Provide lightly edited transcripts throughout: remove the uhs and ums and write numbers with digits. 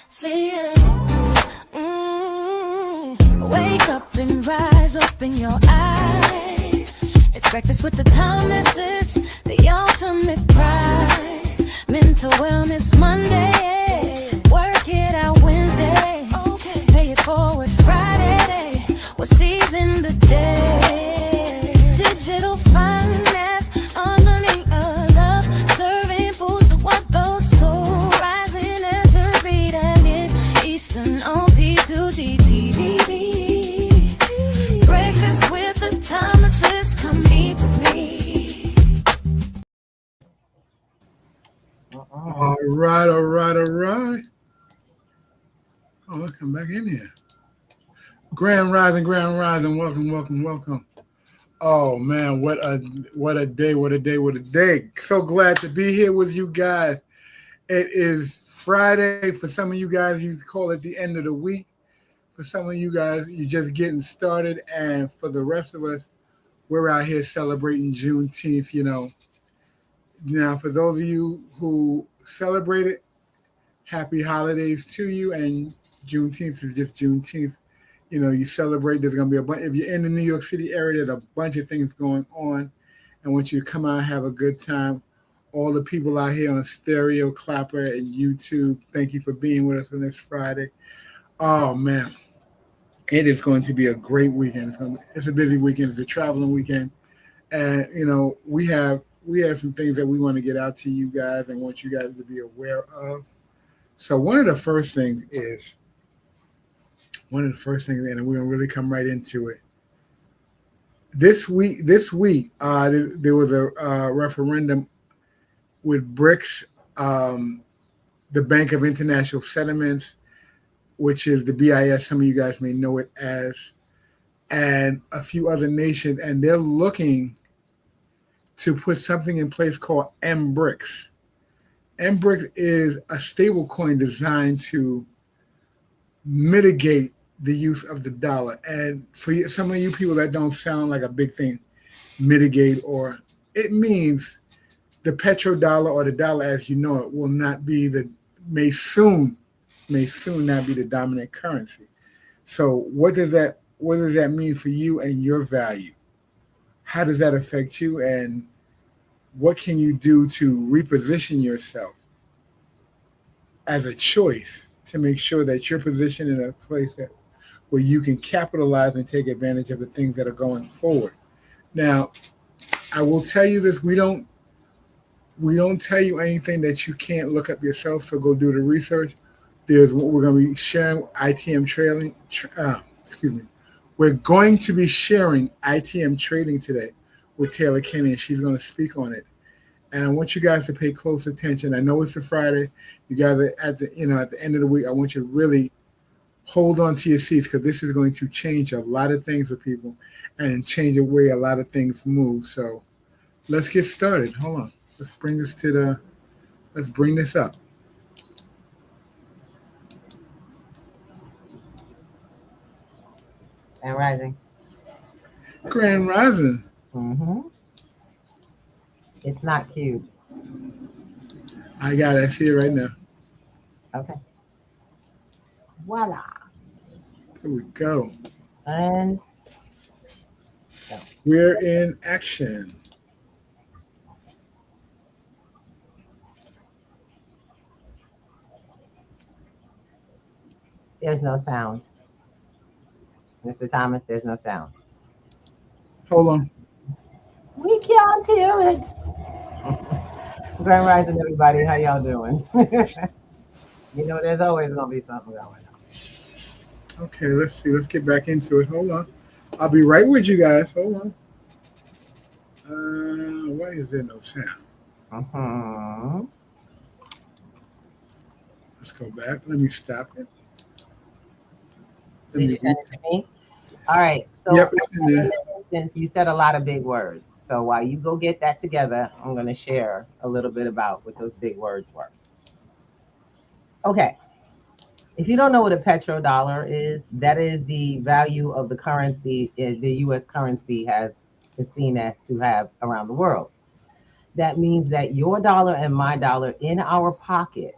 See you. Wake up and rise, open your eyes. It's breakfast with the Thomases, the ultimate prize. Mental Wellness Monday, work it out Wednesday. Okay, pay it forward Friday. We're seizing the day. Digital finance, harmony of love, serving food for what those two rising as the beat and it Eastern on P2GTV. Breakfast with the Thomases, come eat with me. All right. Oh, let's come back in here. Grand Rising, welcome. Oh man, what a day. So glad to be here with you guys. It is Friday. For some of you guys, you call it the end of the week. For some of you guys, you're just getting started. And for the rest of us, we're out here celebrating Juneteenth, you know. Now, for those of you who celebrate it, happy holidays to you. And Juneteenth is just Juneteenth. You know, you celebrate. There's going to be a bunch. If you're in the New York City area, there's a bunch of things going on. I want you to come out and have a good time. All the people out here on Stereo, Clapper, and YouTube, thank you for being with us on this Friday. Oh, man. It is going to be a great weekend. It's a busy weekend. It's a traveling weekend. And, you know, we have some things that we want to get out to you guys and want you guys to be aware of. So one of the first things, and we're going to really come right into it. This week, there was a referendum with BRICS, the Bank of International Settlements, which is the BIS, some of you guys may know it as, and a few other nations, and they're looking to put something in place called MBRICS. MBRICS is a stable coin designed to mitigate the use of the dollar. And for some of you people, that don't sound like a big thing, mitigate, or it means the petrodollar or the dollar as you know it will not be may soon not be the dominant currency. So what does that mean for you and your value? How does that affect you, and what can you do to reposition yourself as a choice to make sure that you're positioned in a place where you can capitalize and take advantage of the things that are going forward? Now, I will tell you this: we don't tell you anything that you can't look up yourself. So go do the research. There's what we're going to be sharing ITM trading. We're going to be sharing ITM trading today with Taylor Kenny, and she's going to speak on it. And I want you guys to pay close attention. I know it's a Friday. You guys are at the end of the week. I want you to really hold on to your seats, because this is going to change a lot of things for people and change the way a lot of things move. So let's get started. Hold on. Let's bring this up. Grand Rising. Grand Rising. Mm-hmm. It's not cute. I got it. I see it right now. Okay. Voila. There we go. And go. We're in action. There's no sound. Mr. Thomas, there's no sound. Hold on. We can't hear it. Grand Rising, everybody. How y'all doing? You know, there's always going to be something going on. Okay, let's see. Let's get back into it. Hold on. I'll be right with you guys. Hold on. Why is there no sound? Let's go back. Let me stop it. Did you send it to me? All right. So yep, since you said a lot of big words, so while you go get that together, I'm going to share a little bit about what those big words were. Okay. If you don't know what a petrodollar is, that is the value of the currency the U.S. currency is seen as to have around the world. that means that your dollar and my dollar in our pocket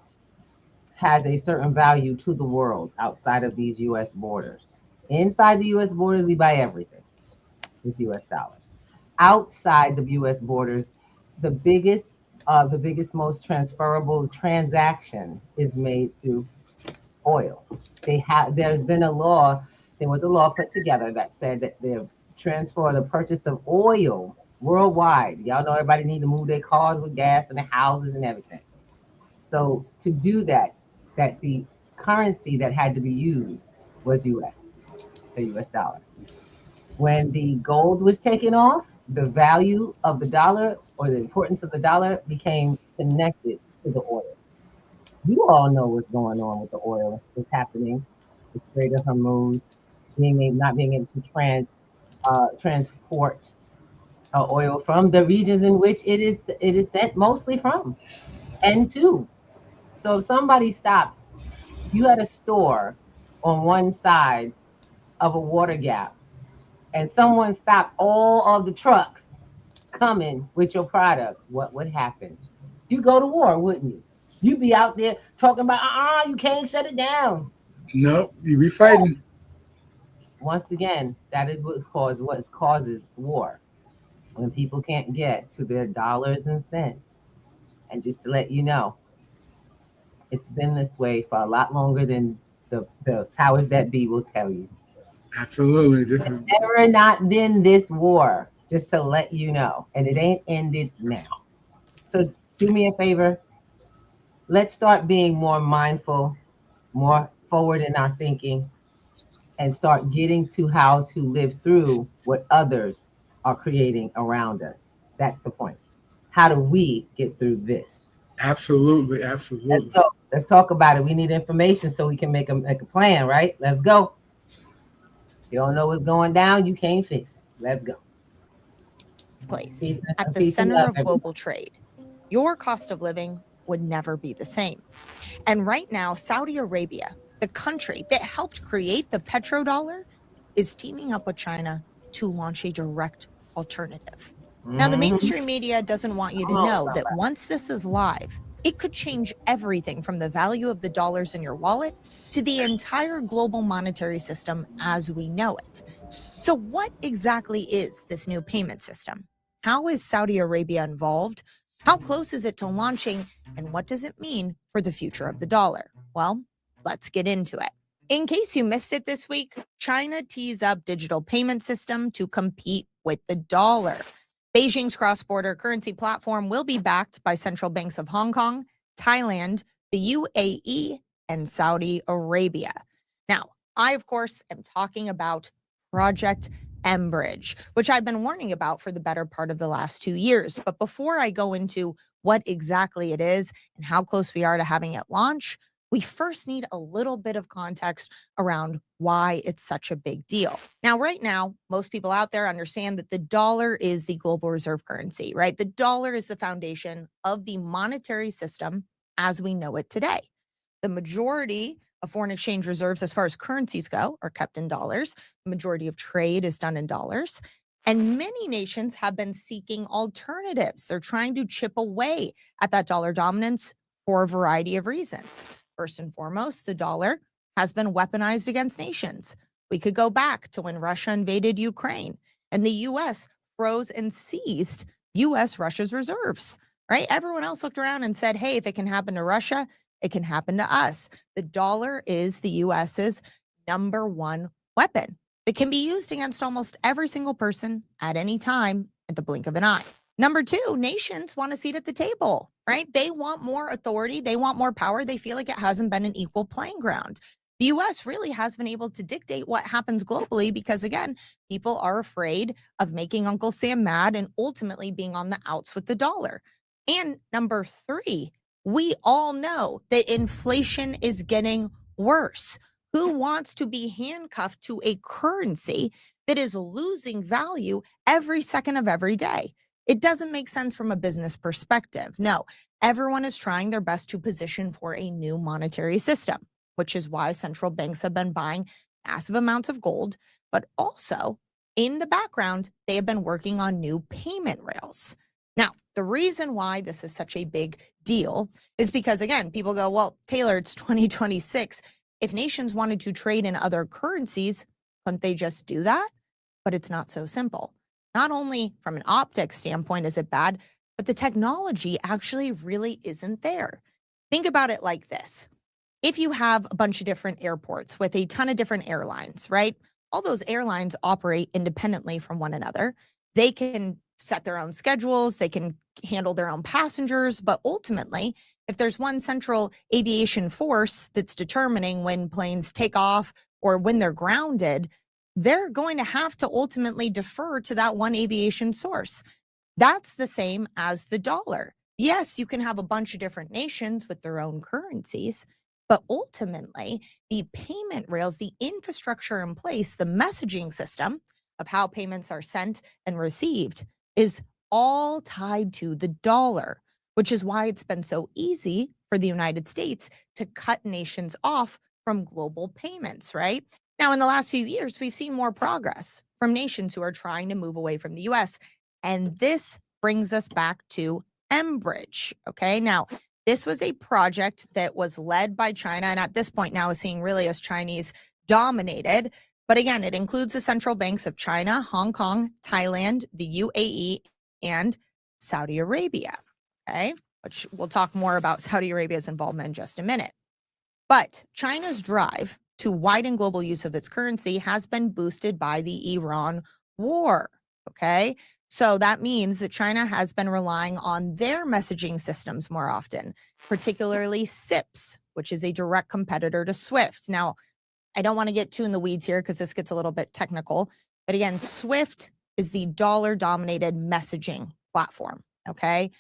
has a certain value to the world outside of these US borders. Inside the US borders, we buy everything with US dollars. Outside the US borders, the biggest, most transferable transaction is made through oil. There was a law put together that said that the transfer, the purchase of oil worldwide. Y'all know everybody need to move their cars with gas and their houses and everything. So to do that, the currency that had to be used was US, the US dollar. When the gold was taken off, the value of the dollar or the importance of the dollar became connected to the oil. You all know what's going on with the oil that's happening. The Strait of Hormuz not being able to transport oil from the regions in which it is sent mostly from and to. So if somebody stopped, you had a store on one side of a water gap, and someone stopped all of the trucks coming with your product, what would happen? You go to war, wouldn't you? You'd be out there talking about, you can't shut it down. No, you be fighting. Once again, that is what causes war. When people can't get to their dollars and cents. And just to let you know, it's been this way for a lot longer than the powers that be will tell you. Absolutely. It's never not been this war, just to let you know. And it ain't ended now. So do me a favor. Let's start being more mindful, more forward in our thinking, and start getting to how to live through what others are creating around us. That's the point. How do we get through this? Absolutely. Let's go. Let's talk about it. We need information so we can make a plan, right? Let's go. You don't know what's going down, you can't fix it. Let's go. Place at the center of global trade. Your cost of living would never be the same. And right now, Saudi Arabia, the country that helped create the petrodollar, is teaming up with China to launch a direct alternative. Now, the mainstream media doesn't want you to know that once this is live, it could change everything from the value of the dollars in your wallet to the entire global monetary system as we know it. So what exactly is this new payment system? How is Saudi Arabia involved? How close is it to launching? And what does it mean for the future of the dollar? Well, let's get into it. In case you missed it this week, China tees up digital payment system to compete with the dollar. Beijing's cross-border currency platform will be backed by central banks of Hong Kong, Thailand, the UAE, and Saudi Arabia. Now, I, of course, am talking about Project Enbridge, which I've been warning about for the better part of the last 2 years. But before I go into what exactly it is and how close we are to having it launch, we first need a little bit of context around why it's such a big deal. Now, right now, most people out there understand that the dollar is the global reserve currency, right? The dollar is the foundation of the monetary system as we know it today. The majority of foreign exchange reserves, as far as currencies go, are kept in dollars. The majority of trade is done in dollars. And many nations have been seeking alternatives. They're trying to chip away at that dollar dominance for a variety of reasons. First and foremost, the dollar has been weaponized against nations. We could go back to when Russia invaded Ukraine and the U.S. froze and seized U.S.-Russia's reserves, right? Everyone else looked around and said, hey, if it can happen to Russia, it can happen to us. The dollar is the U.S.'s #1 weapon that can be used against almost every single person at any time at the blink of an eye. Number 2, nations want a seat at the table, right? They want more authority. They want more power. They feel like it hasn't been an equal playing ground. The U.S. really has been able to dictate what happens globally because, again, people are afraid of making Uncle Sam mad and ultimately being on the outs with the dollar. And number 3, we all know that inflation is getting worse. Who wants to be handcuffed to a currency that is losing value every second of every day? It doesn't make sense from a business perspective. No, everyone is trying their best to position for a new monetary system, which is why central banks have been buying massive amounts of gold, but also in the background, they have been working on new payment rails. Now, The reason why this is such a big deal is because, again, people go, well, Taylor, it's 2026. If nations wanted to trade in other currencies, couldn't they just do that? But it's not so simple. Not only from an optics standpoint is it bad, but the technology actually really isn't there. Think about it like this. If you have a bunch of different airports with a ton of different airlines, right? All those airlines operate independently from one another. They can set their own schedules, they can handle their own passengers, but ultimately, if there's one central aviation force that's determining when planes take off or when they're grounded, they're going to have to ultimately defer to that one aviation source. That's the same as the dollar. Yes, you can have a bunch of different nations with their own currencies, but ultimately, the payment rails, the infrastructure in place, the messaging system of how payments are sent and received is all tied to the dollar, which is why it's been so easy for the United States to cut nations off from global payments, right? Now, in the last few years, we've seen more progress from nations who are trying to move away from the US. And this brings us back to Mbridge, okay? Now, this was a project that was led by China, and at this point now is seen really as Chinese dominated. But again, it includes the central banks of China, Hong Kong, Thailand, the UAE, and Saudi Arabia, okay? Which we'll talk more about Saudi Arabia's involvement in just a minute. But China's drive to widen global use of its currency has been boosted by the Iran war, okay? So that means that China has been relying on their messaging systems more often, particularly SIPs, which is a direct competitor to SWIFT. Now, I don't want to get too in the weeds here because this gets a little bit technical. But again, SWIFT is the dollar-dominated messaging platform, okay?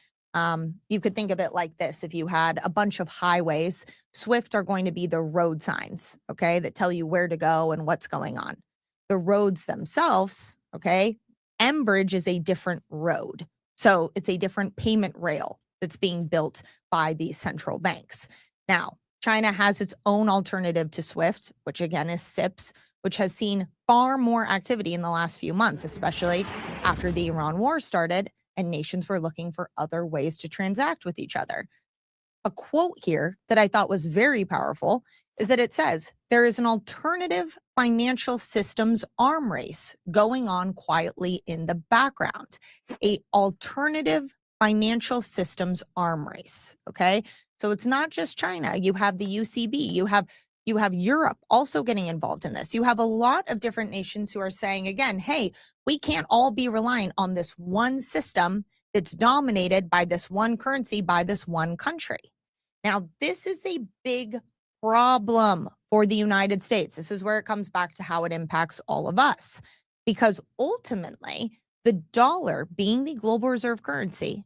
You could think of it like this. If you had a bunch of highways, SWIFT are going to be the road signs, okay, that tell you where to go and what's going on. The roads themselves, okay, Mbridge is a different road. So it's a different payment rail that's being built by these central banks. Now, China has its own alternative to SWIFT, which again is SIPs, which has seen far more activity in the last few months, especially after the Iran war started and nations were looking for other ways to transact with each other. A quote here that I thought was very powerful is that it says, there is an alternative financial systems arm race going on quietly in the background. A alternative financial systems arm race, okay? So it's not just China. You have the UCB, you have Europe also getting involved in this. You have a lot of different nations who are saying, again, hey, we can't all be reliant on this one system that's dominated by this one currency, by this one country. Now, this is a big problem for the United States. This is where it comes back to how it impacts all of us, because ultimately, the dollar being the global reserve currency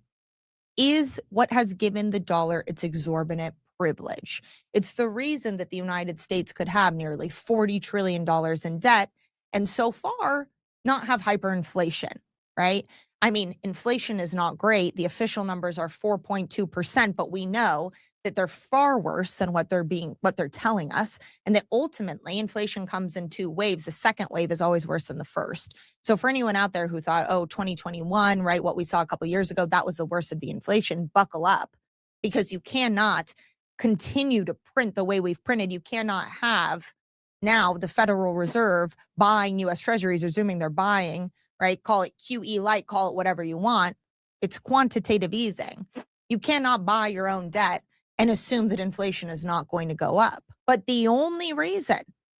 is what has given the dollar its exorbitant privilege. It's the reason that the United States could have nearly $40 trillion in debt and so far not have hyperinflation, right? I mean, inflation is not great. The official numbers are 4.2%, but we know that they're far worse than what they're telling us, and that ultimately inflation comes in two waves. The second wave is always worse than the first. So for anyone out there who thought, oh, 2021, right, what we saw a couple of years ago, that was the worst of the inflation, buckle up, because you cannot continue to print the way we've printed. You cannot have now the Federal Reserve buying U.S. Treasuries, assuming they're buying, right? Call it QE light, call it whatever you want. It's quantitative easing. You cannot buy your own debt and assume that inflation is not going to go up. But the only reason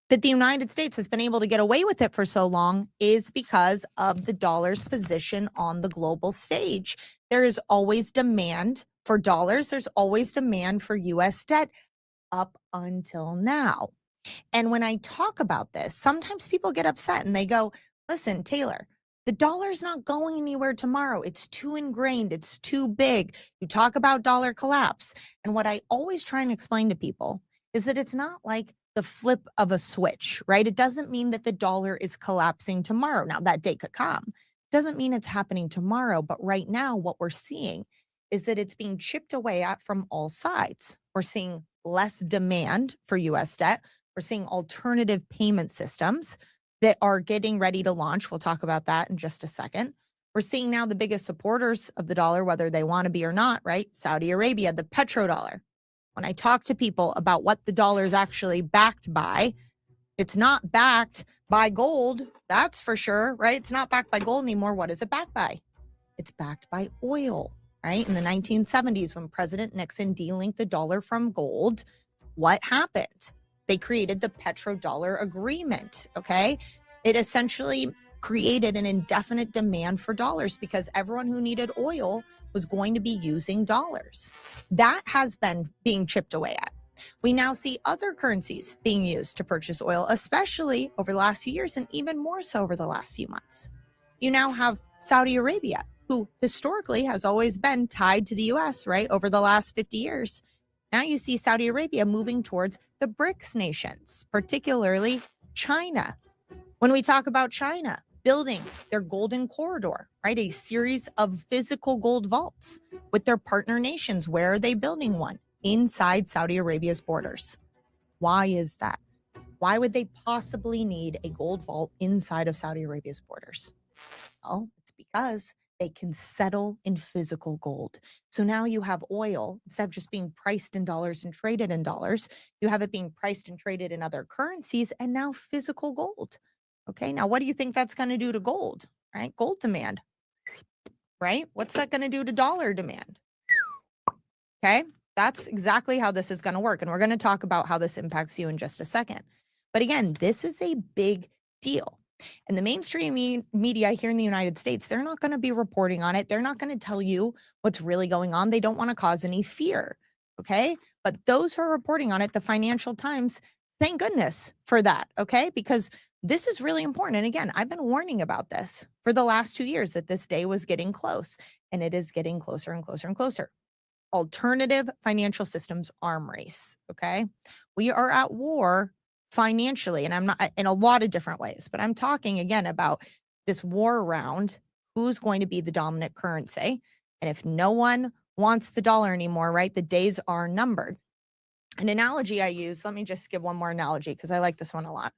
that the United States has been able to get away with it for so long is because of the dollar's position on the global stage. There is always demand for dollars. There's always demand for U.S. debt up until now. And when I talk about this, sometimes people get upset and they go, listen, Taylor, the dollar's not going anywhere tomorrow. It's too ingrained. It's too big. You talk about dollar collapse. And what I always try and explain to people is that it's not like the flip of a switch, right? It doesn't mean that the dollar is collapsing tomorrow. Now, that day could come. It doesn't mean it's happening tomorrow. But right now, what we're seeing is that it's being chipped away at from all sides. We're seeing less demand for U.S. debt. We're seeing alternative payment systems that are getting ready to launch. We'll talk about that in just a second. We're seeing now the biggest supporters of the dollar, whether they want to be or not, right? Saudi Arabia, the petrodollar. When I talk to people about what the dollar is actually backed by, it's not backed by gold, that's for sure, right? It's not backed by gold anymore. What is it backed by? It's backed by oil, right? In the 1970s, when President Nixon delinked the dollar from gold, what happened? They created the petrodollar agreement, okay? It essentially created an indefinite demand for dollars because everyone who needed oil was going to be using dollars. That has been being chipped away at. We now see other currencies being used to purchase oil, especially over the last few years and even more so over the last few months. You now have Saudi Arabia, who historically has always been tied to the US, right, over the last 50 years. Now you see Saudi Arabia moving towards the BRICS nations, particularly China. When we talk about China building their golden corridor, right, a series of physical gold vaults with their partner nations, where are they building one? Inside Saudi Arabia's borders. Why is that? Why would they possibly need a gold vault inside of Saudi Arabia's borders? Well, it's because they can settle in physical gold. So now you have oil, instead of just being priced in dollars and traded in dollars, you have it being priced and traded in other currencies and now physical gold. Okay, now what do you think that's going to do to gold, right? Gold demand, right? What's that going to do to dollar demand? Okay, that's exactly how this is going to work. And we're going to talk about how this impacts you in just a second. But again, this is a big deal. And the mainstream media here in the United States, they're not going to be reporting on it. They're not going to tell you what's really going on. They don't want to cause any fear. Okay. But those who are reporting on it, the Financial Times, thank goodness for that. Okay. Because this is really important. And again, I've been warning about this for the last 2 years that this day was getting close, and it is getting closer and closer and closer. Alternative financial systems arm race. Okay. We are at war financially, and I'm not in a lot of different ways, but I'm talking again about this war around who's going to be the dominant currency. And if no one wants the dollar anymore, right, the days are numbered. An analogy I use, let me just give one more analogy because I like this one a lot.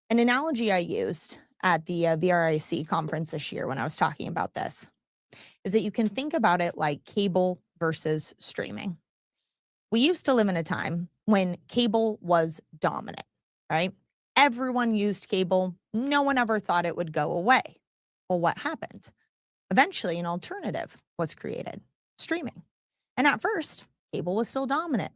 An analogy I used at the VRIC conference this year when I was talking about this is that you can think about it like cable versus streaming. We used to live in a time when cable was dominant, right? Everyone used cable. No one ever thought it would go away. Well, what happened? Eventually, an alternative was created, streaming. And at first, cable was still dominant.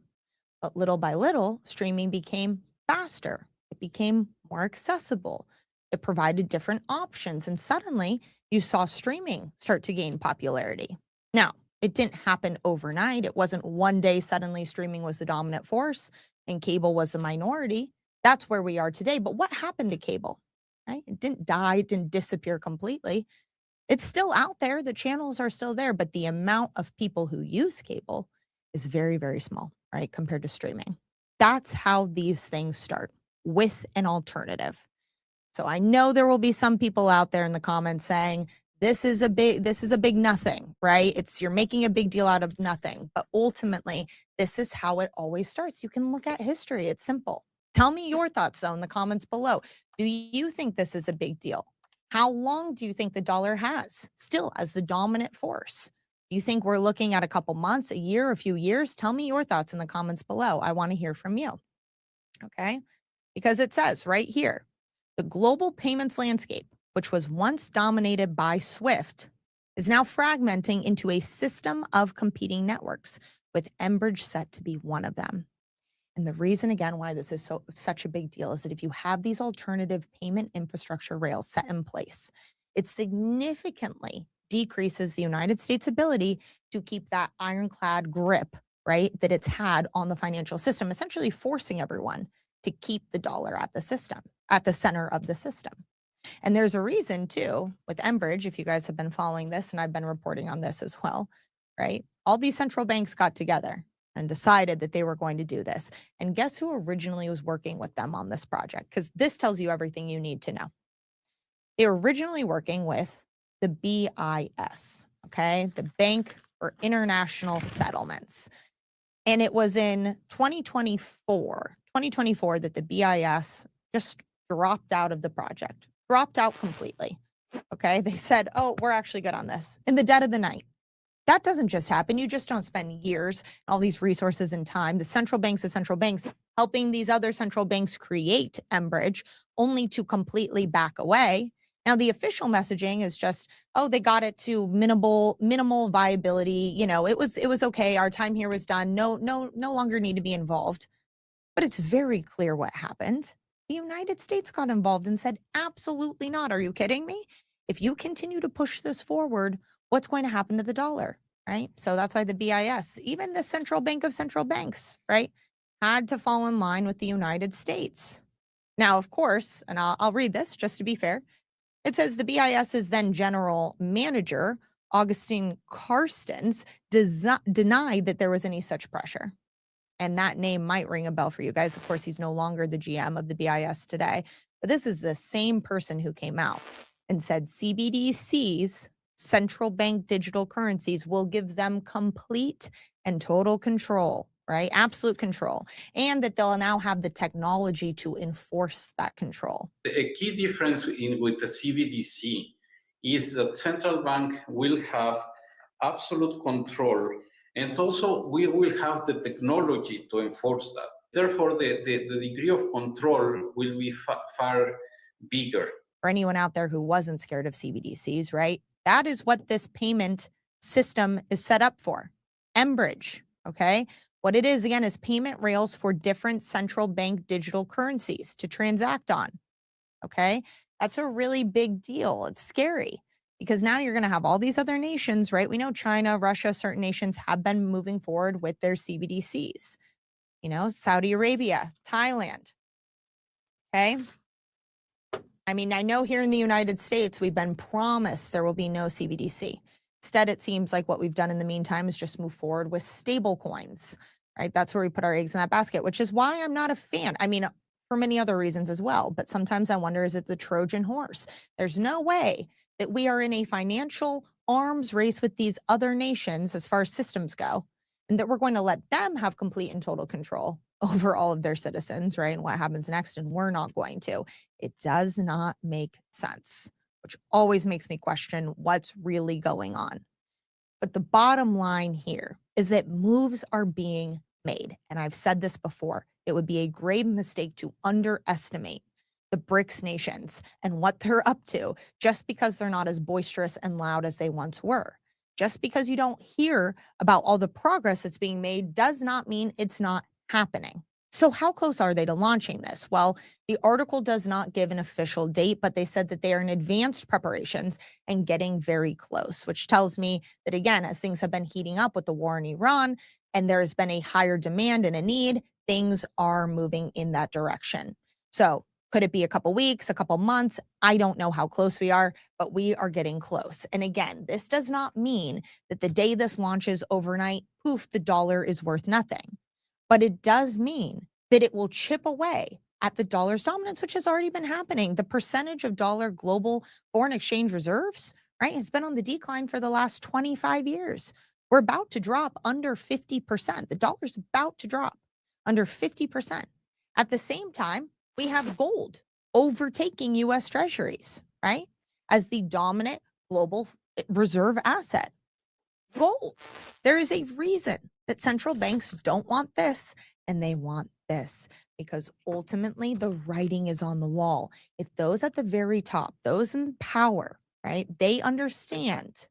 But little by little, streaming became faster. It became more accessible. It provided different options. And suddenly, you saw streaming start to gain popularity. Now, it didn't happen overnight. It wasn't one day suddenly streaming was the dominant force and cable was the minority. That's where we are today. But what happened to cable, right? It didn't die. It didn't disappear completely. It's still out there. The channels are still there. But the amount of people who use cable is very, very small, right, compared to streaming. That's how these things start, with an alternative. So I know there will be some people out there in the comments saying, this is a big nothing, right? You're making a big deal out of nothing. But ultimately, this is how it always starts. You can look at history. It's simple. Tell me your thoughts, though, in the comments below. Do you think this is a big deal? How long do you think the dollar has still as the dominant force? Do you think we're looking at a couple months, a year, a few years? Tell me your thoughts in the comments below. I want to hear from you. Okay? Because it says right here, the global payments landscape, which was once dominated by SWIFT, is now fragmenting into a system of competing networks, with Enbridge set to be one of them. And the reason, again, why this is such a big deal is that if you have these alternative payment infrastructure rails set in place, it significantly decreases the United States' ability to keep that ironclad grip, right, that it's had on the financial system, essentially forcing everyone to keep the dollar at the system, at the center of the system. And there's a reason too with Enbridge, if you guys have been following this, and I've been reporting on this as well, right? All these central banks got together and decided that they were going to do this. And guess who originally was working with them on this project? Because this tells you everything you need to know. They were originally working with the BIS, okay? The Bank for International Settlements. And it was in 2024 that the BIS just dropped out of the project. Dropped out completely. Okay, they said, oh, we're actually good on this in the dead of the night. That doesn't just happen. You just don't spend years, all these resources and time, the central banks helping these other central banks create Enbridge only to completely back away. Now, the official messaging is just, oh, they got it to minimal viability. You know, it was okay. Our time here was done. No longer need to be involved. But it's very clear what happened. The United States got involved and said, absolutely not. Are you kidding me? If you continue to push this forward, what's going to happen to the dollar, right? So that's why the BIS, even the central bank of central banks, right, had to fall in line with the United States. Now, of course, and I'll read this just to be fair. It says the BIS's then general manager, Augustine Carstens, denied that there was any such pressure. And that name might ring a bell for you guys. Of course, he's no longer the GM of the BIS today, but this is the same person who came out and said CBDCs, central bank digital currencies, will give them complete and total control, right? Absolute control. And that they'll now have the technology to enforce that control. A key difference with the CBDC is that central bank will have absolute control, and also we will have the technology to enforce that. Therefore, the degree of control will be far bigger. For anyone out there who wasn't scared of CBDCs, right? That is what this payment system is set up for. Enbridge, okay? What it is, again, is payment rails for different central bank digital currencies to transact on, okay? That's a really big deal. It's scary because now you're going to have all these other nations, right? We know China, Russia, certain nations have been moving forward with their CBDCs. You know, Saudi Arabia, Thailand, okay? I mean, I know here in the United States, we've been promised there will be no CBDC. Instead, it seems like what we've done in the meantime is just move forward with stable coins, right? That's where we put our eggs in that basket, which is why I'm not a fan. I mean, for many other reasons as well. But sometimes I wonder, is it the Trojan horse? There's no way that we are in a financial arms race with these other nations as far as systems go, and that we're going to let them have complete and total control over all of their citizens, right? And what happens next, and we're not going to. It does not make sense, which always makes me question what's really going on. But the bottom line here is that moves are being made. And I've said this before, it would be a grave mistake to underestimate the BRICS nations and what they're up to just because they're not as boisterous and loud as they once were. Just because you don't hear about all the progress that's being made does not mean it's not happening. So how close are they to launching this? Well, the article does not give an official date, but they said that they are in advanced preparations and getting very close, which tells me that, again, as things have been heating up with the war in Iran and there's been a higher demand and a need, things are moving in that direction. So could it be a couple weeks, a couple months? I don't know how close we are, but we are getting close. And again, this does not mean that the day this launches overnight, poof, the dollar is worth nothing. But it does mean that it will chip away at the dollar's dominance, which has already been happening. The percentage of dollar global foreign exchange reserves, right, has been on the decline for the last 25 years. We're about to drop under 50%. The dollar's about to drop under 50%. At the same time, we have gold overtaking US treasuries, right, as the dominant global reserve asset. Gold. There is a reason that central banks don't want this and they want this, because ultimately the writing is on the wall. If those at the very top, those in power, right, they understand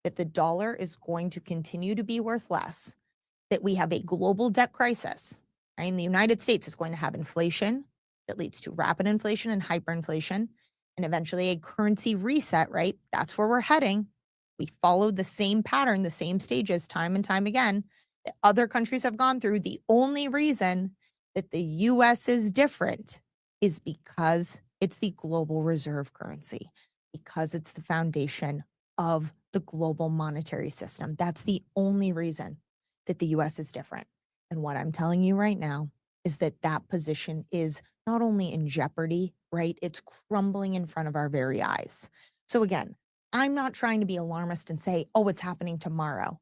that the dollar is going to continue to be worth less, that we have a global debt crisis, right? And the United States is going to have inflation that leads to rapid inflation and hyperinflation, and eventually a currency reset, right? That's where we're heading. We followed the same pattern, the same stages time and time again that other countries have gone through. The only reason that the US is different is because it's the global reserve currency, because it's the foundation of the global monetary system. That's the only reason that the US is different. And what I'm telling you right now is that that position is not only in jeopardy, right? It's crumbling in front of our very eyes. So again, I'm not trying to be alarmist and say, oh, it's happening tomorrow.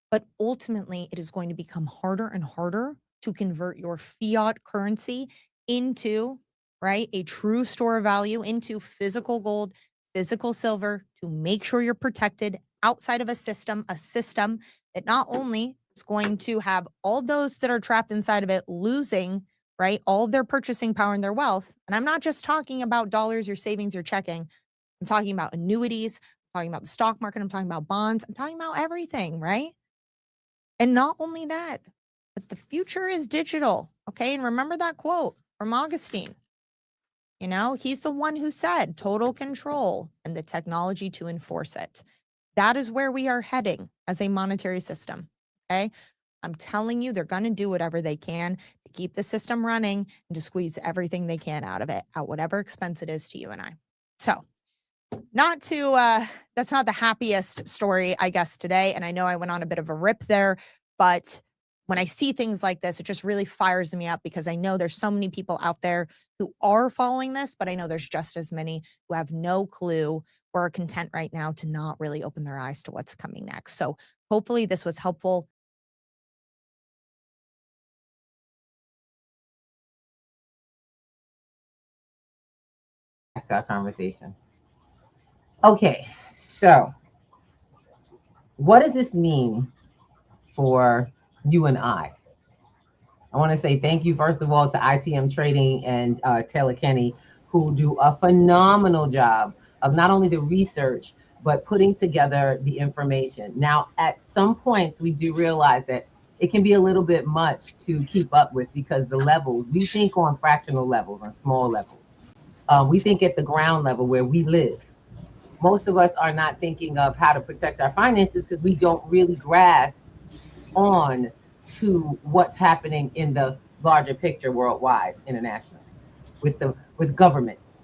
But ultimately, it is going to become harder and harder to convert your fiat currency into, right, a true store of value, into physical gold, physical silver to make sure you're protected outside of a system that not only is going to have all those that are trapped inside of it losing, right, all of their purchasing power and their wealth. And I'm not just talking about dollars, your savings, your checking. I'm talking about annuities. I'm talking about the stock market. I'm talking about bonds. I'm talking about everything, right? And not only that, but the future is digital. Okay. And remember that quote from Augustine. You know, he's the one who said total control and the technology to enforce it. That is where we are heading as a monetary system. Okay. I'm telling you, they're going to do whatever they can to keep the system running and to squeeze everything they can out of it at whatever expense it is to you and I. So that's not the happiest story, I guess, today. And I know I went on a bit of a rip there, but when I see things like this, it just really fires me up because I know there's so many people out there who are following this, but I know there's just as many who have no clue or are content right now to not really open their eyes to what's coming next. So hopefully this was helpful. Back to our conversation. Okay, so what does this mean for you and I? I want to say thank you, first of all, to ITM Trading and Taylor Kenny, who do a phenomenal job of not only the research, but putting together the information. Now, at some points, we do realize that it can be a little bit much to keep up with because the levels, we think on fractional levels, on small levels. We think at the ground level where we live. Most of us are not thinking of how to protect our finances because we don't really grasp on to what's happening in the larger picture worldwide, internationally, with governments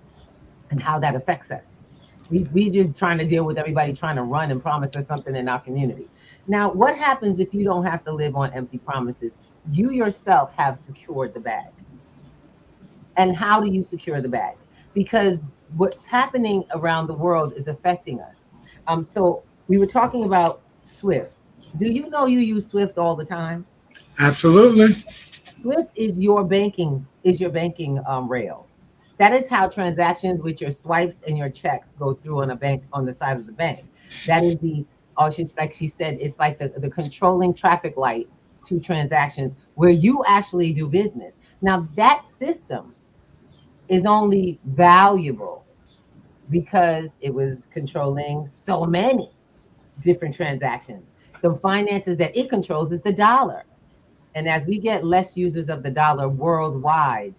and how that affects us. We just trying to deal with everybody trying to run and promise us something in our community. Now, what happens if you don't have to live on empty promises? You yourself have secured the bag. And how do you secure the bag? Because what's happening around the world is affecting us. So we were talking about SWIFT. Do you know you use SWIFT all the time? Absolutely. SWIFT is your banking rail. That is how transactions with your swipes and your checks go through on a bank, on the side of the bank. That is like she said, it's like the controlling traffic light to transactions where you actually do business. Now that system is only valuable because it was controlling so many different transactions. The finances that it controls is the dollar. And as we get less users of the dollar worldwide,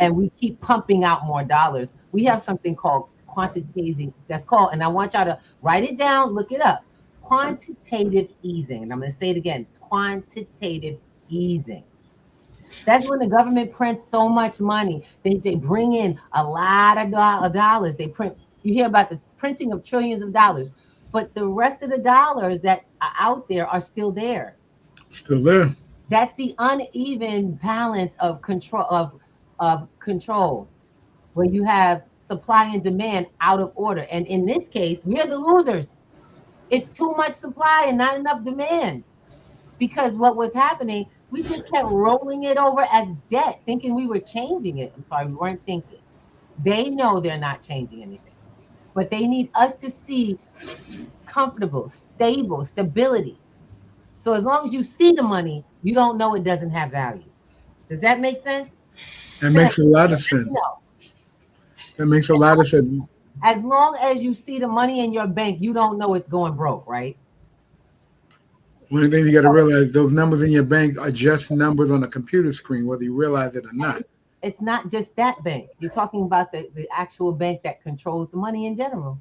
and we keep pumping out more dollars, we have something called quantitative, and I want y'all to write it down, look it up, quantitative easing. And I'm going to say it again, quantitative easing. That's when the government prints so much money. They bring in a lot of dollars. They print, you hear about the printing of trillions of dollars, but the rest of the dollars that are out there are still there. Still there. That's the uneven balance of control controls, where you have supply and demand out of order. And in this case, we're the losers. It's too much supply and not enough demand. Because what was happening, we just kept rolling it over as debt, thinking we were changing it. I'm sorry, we weren't thinking. They know they're not changing anything, but they need us to see comfortable, stable, stability. So as long as you see the money, you don't know it doesn't have value. Does that make sense? That makes a lot of sense. That makes a lot of sense. As long as you see the money in your bank, you don't know it's going broke, right? One thing you got to realize, those numbers in your bank are just numbers on a computer screen, whether you realize it or not. It's not just that bank. You're talking about the actual bank that controls the money in general.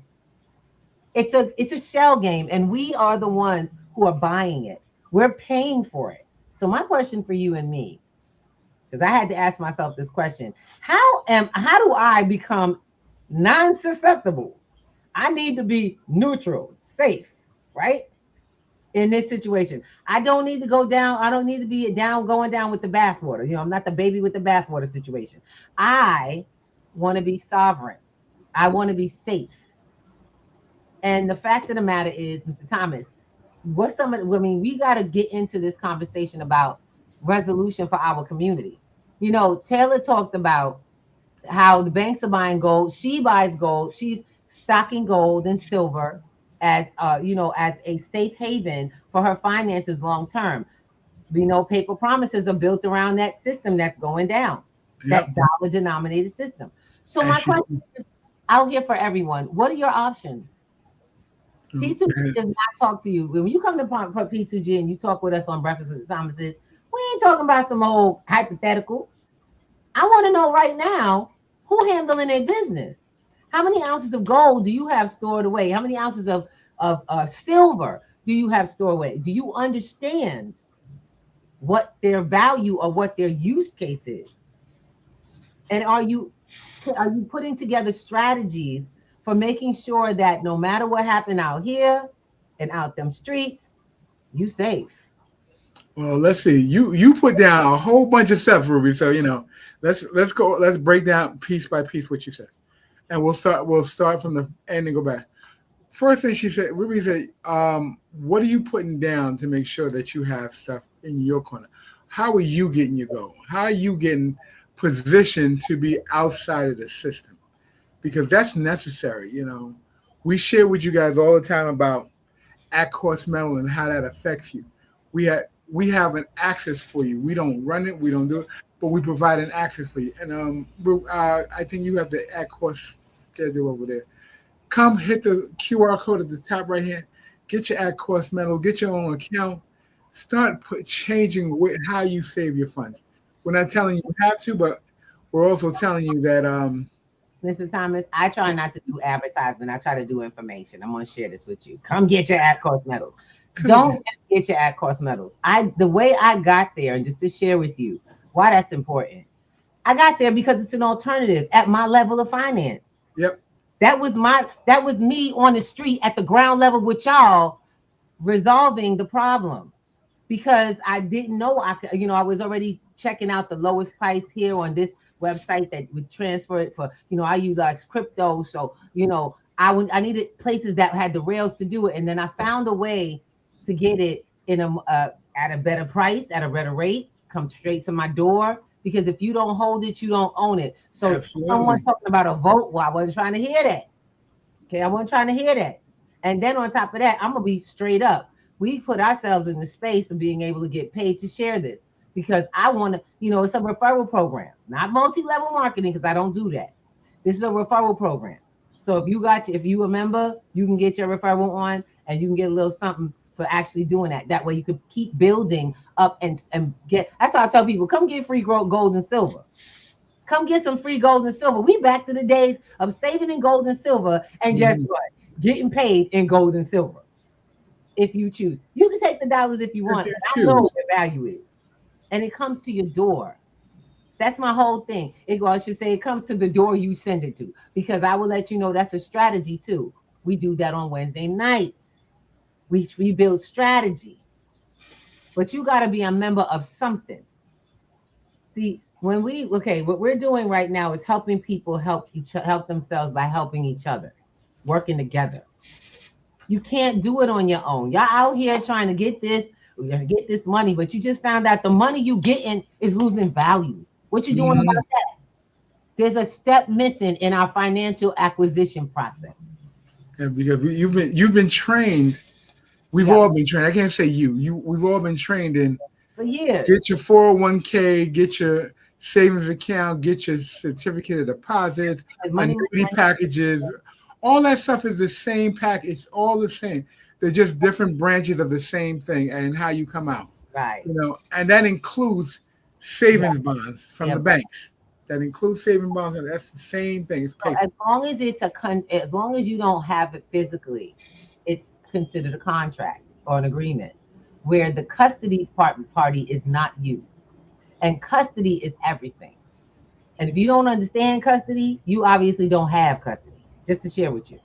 It's a shell game, and we are the ones who are buying it. We're paying for it. So my question for you and me, because I had to ask myself this question, how do I become non-susceptible? I need to be neutral, safe, right? In this situation, I don't need to go down. I don't need to be going down with the bathwater. You know, I'm not the baby with the bathwater situation. I want to be sovereign. I want to be safe. And the fact of the matter is, Mr. Thomas, we got to get into this conversation about resolution for our community. You know, Taylor talked about how the banks are buying gold. She buys gold. stocking gold and silver as as a safe haven for her finances long term. We know paper promises are built around that system that's going down, that dollar denominated system. So my question is out here for everyone. What are your options? P2G does not talk to you. When you come to P2G and you talk with us on Breakfast with the Thomases, we ain't talking about some old hypothetical. I want to know right now who handling their business. How many ounces of gold do you have stored away? How many ounces of silver do you have stored away? Do you understand what their value or what their use case is? And are you putting together strategies for making sure that no matter what happened out here and out them streets, you safe? Well, let's see. You put down a whole bunch of stuff, Ruby. So let's go. Let's break down piece by piece what you said, and we'll start from the end and go back. First thing Ruby said, what are you putting down to make sure that you have stuff in your corner? How are you getting your goal? How are you getting positioned to be outside of the system? Because that's necessary. We share with you guys all the time about at-cost metal and how that affects you. We have an access for you. We don't run it, we don't do it, but we provide an access for you. And I think you have the at-cost schedule over there. Come hit the QR code at the top right hand. Get your at-cost metal. Get your own account. Start changing how you save your funds. We're not telling you have to, but we're also telling you that. Mr. Thomas, I try not to do advertisement. I try to do information. I'm going to share this with you. Come get your at-cost metals. Don't get your at-cost metals. The way I got there, and just to share with you why that's important. I got there because it's an alternative at my level of finance. Yep. That was me on the street at the ground level with y'all resolving the problem, because I didn't know I could, I was already checking out the lowest price here on this website that would transfer it for, I use like crypto. So, I needed places that had the rails to do it. And then I found a way to get it in at a better price, at a better rate, come straight to my door. Because if you don't hold it, you don't own it. So someone talking about a vote, well, I wasn't trying to hear that. Okay, I wasn't trying to hear that. And then on top of that, I'm going to be straight up. We put ourselves in the space of being able to get paid to share this, because I want to, it's a referral program, not multi-level marketing, because I don't do that. This is a referral program. So if you a member, you can get your referral on, and you can get a little something for actually doing that. That way you could keep building up and get. That's how I tell people, come get free gold and silver. Come get some free gold and silver. We back to the days of saving in gold and silver, and guess what? Getting paid in gold and silver. If you choose, you can take the dollars if you want. But I know what the value is, and it comes to your door. That's my whole thing. I should say it comes to the door you send it to, because I will let you know that's a strategy too. We do that on Wednesday nights. We build strategy, but you got to be a member of something. See, what we're doing right now is helping people help themselves by helping each other, working together. You can't do it on your own. Y'all out here trying to get this money, but you just found out the money you getting is losing value. What you doing about that? There's a step missing in our financial acquisition process. And because you've been trained. We've all been trained. I can't say we've all been trained in for years. Get your 401k, get your savings account, get your certificate of deposit, annuity packages. All that stuff is the same pack. It's all the same. They're just different branches of the same thing and how you come out. Right. And that includes savings bonds from the banks. That includes savings bonds, and that's the same thing. It's paper. As long as as long as you don't have it physically, it's considered a contract or an agreement where the custody party is not you, and custody is everything. And if you don't understand custody, you obviously don't have custody, just to share with you.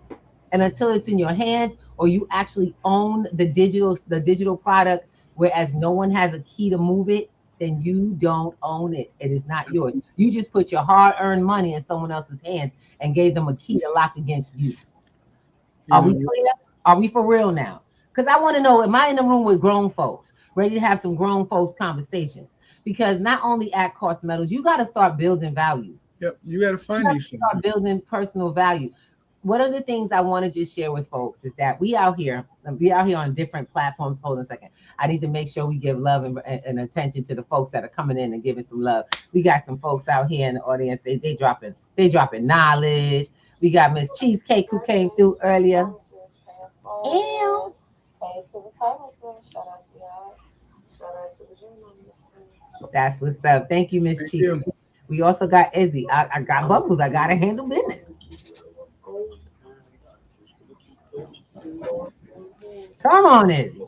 And until it's in your hands, or you actually own the digital product, whereas no one has a key to move it, then you don't own it. It is not yours. You just put your hard-earned money in someone else's hands and gave them a key to lock against you. Are we clear? Are we for real now? Because I want to know, am I in the room with grown folks, ready to have some grown folks conversations? Because not only at cost metals, you got to start building value. Yep, you got to find these things. Start building personal value. one of the things I want to just share with folks is that we out here on different platforms. Hold on a second. I need to make sure we give love and attention to the folks that are coming in and giving some love. We got some folks out here in the audience. They dropping knowledge. We got Miss Cheesecake who came through earlier. Ew. Hey to the pharmacist. Shout out to y'all. Shout out to the journalist. That's what's up. Thank you, Miss Cheesecake. We also got Izzy. I got bubbles. I gotta handle business. Come on, Izzy.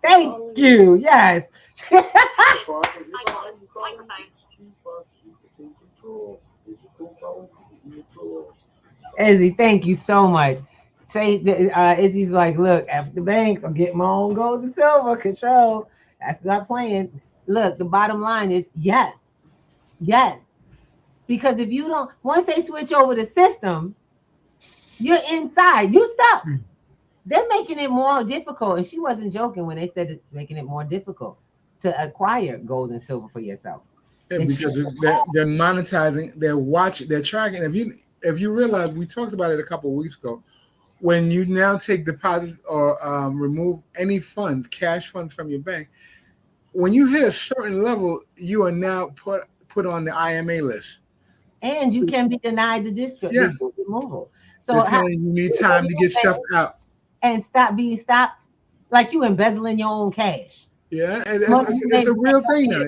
Thank you. Yes. Izzy, thank you so much. Say Izzy's like, look, after the banks, I'm getting my own gold and silver control. That's not playing. Look, the bottom line is yes. Yes. Because if you don't, once they switch over the system, you're inside. You stuck. They're making it more difficult. And she wasn't joking when they said it's making it more difficult to acquire gold and silver for yourself. Yeah, because they're monetizing, they're watching, they're tracking. If you realize, we talked about it a couple of weeks ago, when you now take deposits or remove any funds, cash funds from your bank, when you hit a certain level, you are now put on the IMA list. And you can be denied the district removal. So you need time to get stuff out. And stop being stopped, like you embezzling your own cash. Yeah, and it's a real thing now.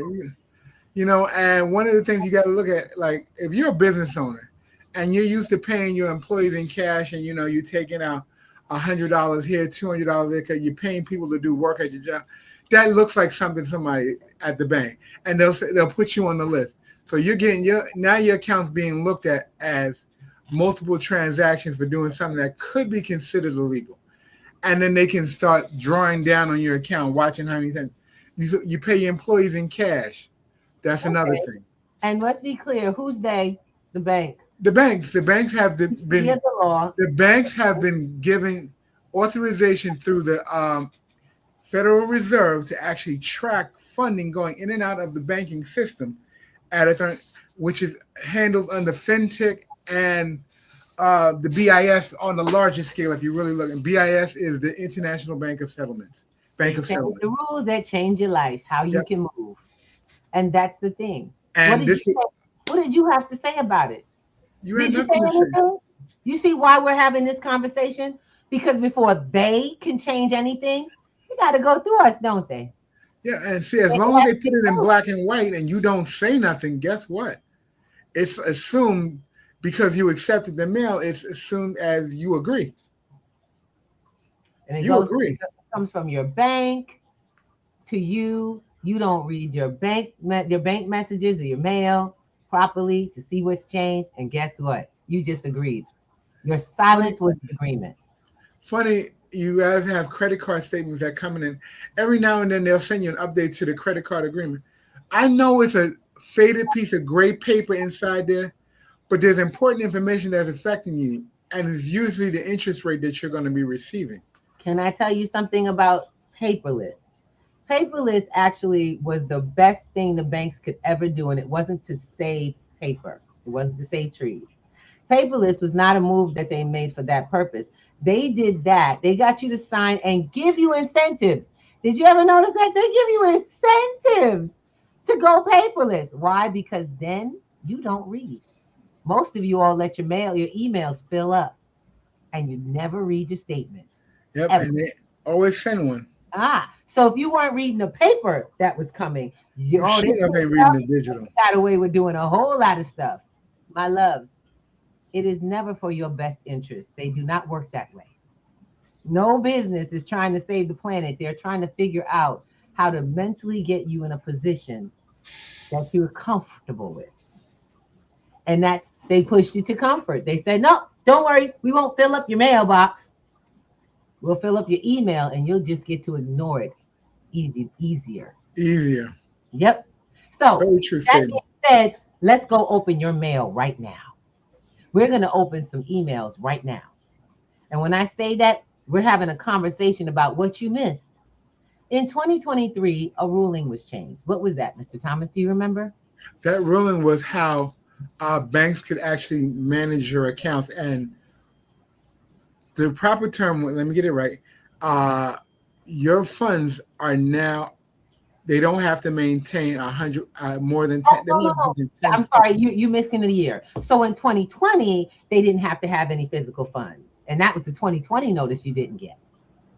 You know, and one of the things you got to look at, like if you're a business owner and you're used to paying your employees in cash, and you know you're taking out $100 here, $200 there, because you're paying people to do work at your job, that looks like somebody at the bank, and they'll put you on the list. So you're getting your account's being looked at as multiple transactions for doing something that could be considered illegal. And then they can start drawing down on your account, watching how many times you pay your employees in cash. That's another thing. And let's be clear, who's they? The bank. The banks have been the law. The banks have been given authorization through the Federal Reserve to actually track funding going in and out of the banking system which is handled under FinTech and the BIS on the larger scale. If you really look, and BIS is the International Bank of Settlements. The rules that change your life, how you can move, and that's the thing. And what did you have to say about it? Did you say anything? You see why we're having this conversation? Because before they can change anything, you got to go through us, don't they? Yeah, and see, as long as they put it in black and white and you don't say nothing, guess what? It's assumed, because you accepted the mail, it's assumed as you agree. And it comes from your bank to you. You don't read your bank messages or your mail properly to see what's changed. And guess what? You just agreed. Your silence was agreement. Funny, you guys have credit card statements that coming in. Every now and then they'll send you an update to the credit card agreement. I know it's a faded piece of gray paper inside there, but there's important information that's affecting you, and it's usually the interest rate that you're going to be receiving. Can I tell you something about paperless? Paperless actually was the best thing the banks could ever do, and it wasn't to save paper. It wasn't to save trees. Paperless was not a move that they made for that purpose. They did that. They got you to sign and give you incentives. Did you ever notice that? They give you incentives to go paperless. Why? Because then you don't read. Most of you all let your emails fill up, and you never read your statements. Yep, ever. And they always send one. So if you weren't reading the paper that was coming, you ain't reading the digital. Got away with doing a whole lot of stuff. My loves, it is never for your best interest. They do not work that way. No business is trying to save the planet. They're trying to figure out how to mentally get you in a position that you're comfortable with. And they pushed you to comfort. They said, no, don't worry. We won't fill up your mailbox. We'll fill up your email, and you'll just get to ignore it even easier. Yep. So that being said, let's go open your mail right now. We're going to open some emails right now. And when I say that, we're having a conversation about what you missed. In 2023, a ruling was changed. What was that, Mr. Thomas? Do you remember? That ruling was how banks could actually manage your accounts. And the proper term, let me get it right. Your funds are now, they don't have to maintain 100 more than 10. They don't have to No. maintain 10. I'm sorry, you missed into the year. So in 2020, they didn't have to have any physical funds. And that was the 2020 notice you didn't get.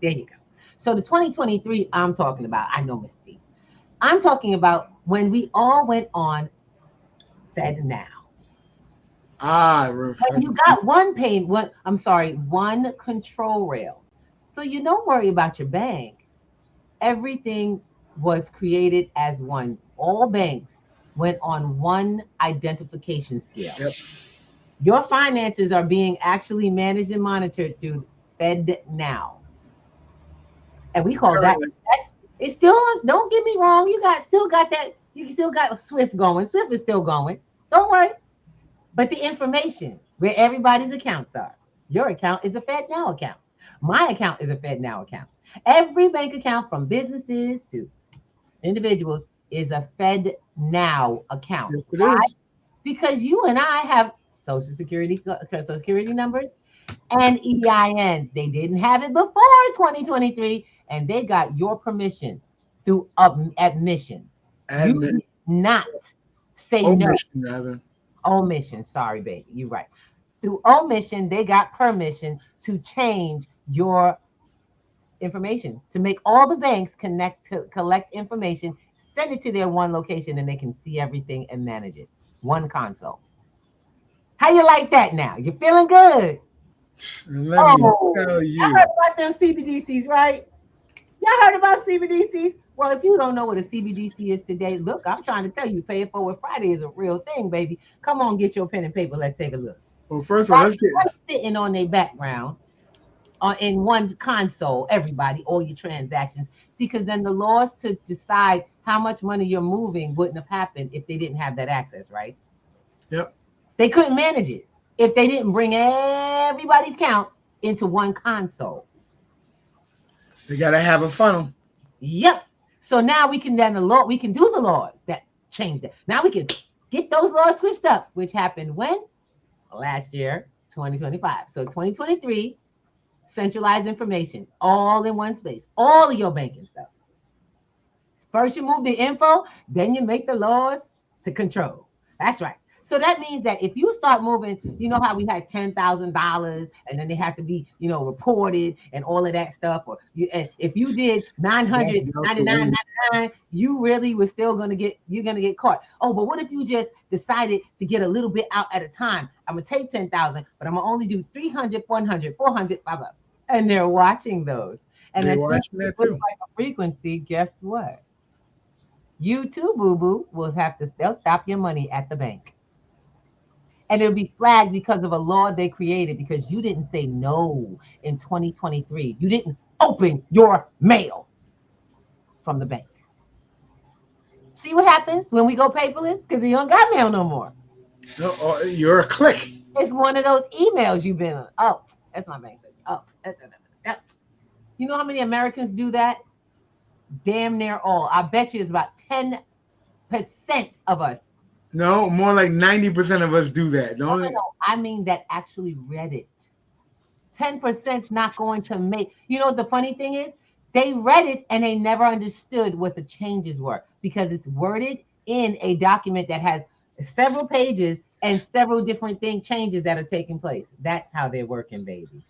There you go. So the 2023 I'm talking about, I know Miss T. I'm talking about when we all went on FedNow. When you got one control rail. So you don't worry about your bank. Everything was created as one. All banks went on one identification scale. Yep. Your finances are being actually managed and monitored through FedNow. And we call that, it's still, don't get me wrong, still got that, you still got Swift going. Swift is still going. Don't worry. But the information where everybody's accounts are, your account is a FedNow account. My account is a FedNow account. Every bank account from businesses to individuals is a FedNow account. Yes, it is. Because you and I have social security numbers and EINs. They didn't have it before 2023, and they got your permission through admission. You did not say omission, no. Rather. Omission. Sorry, baby. You're right. Through omission, they got permission to change your information, to make all the banks collect information, send it to their one location, and they can see everything and manage it. One console. How you like that now? You feeling good? Let me tell you. Y'all heard about them CBDCs, right? Y'all heard about CBDCs? Well, if you don't know what a CBDC is today, look, I'm trying to tell you, Pay It Forward Friday is a real thing, baby. Come on, get your pen and paper. Let's take a look. Well, first of all, let's get sitting on their background in one console, everybody, all your transactions. See, because then the laws to decide how much money you're moving wouldn't have happened if they didn't have that access, right? Yep. They couldn't manage it if they didn't bring everybody's count into one console. They got to have a funnel. Yep. So now we can do the laws that change that. Now we can get those laws switched up, which happened when? Last year, 2025. So 2023, centralized information, all in one space, all of your banking stuff. First you move the info, then you make the laws to control. That's right. So that means that if you start moving, you know how we had $10,000 and then they have to be, reported and all of that stuff. Or if you did $999.99, you really were still you're gonna get caught. Oh, but what if you just decided to get a little bit out at a time? I'm gonna take 10,000, but I'm gonna only do 300, 100, 400, blah, blah. And they're watching those. And as soon as it looks like a frequency, guess what? You too, boo-boo, they'll stop your money at the bank. And it'll be flagged because of a law they created because you didn't say no in 2023. You didn't open your mail from the bank. See what happens when we go paperless? Because you don't got mail no more. No, you're a click. It's one of those emails you've been on. Oh, that's my bank. Oh, you know how many Americans do that? Damn near all. I bet you it's about 10% of us. No, more like 90% of us do that. No, I mean that actually read it. 10% not going to make. You know what the funny thing is? They read it and they never understood what the changes were because it's worded in a document that has several pages and several different changes that are taking place. That's how they're working, baby.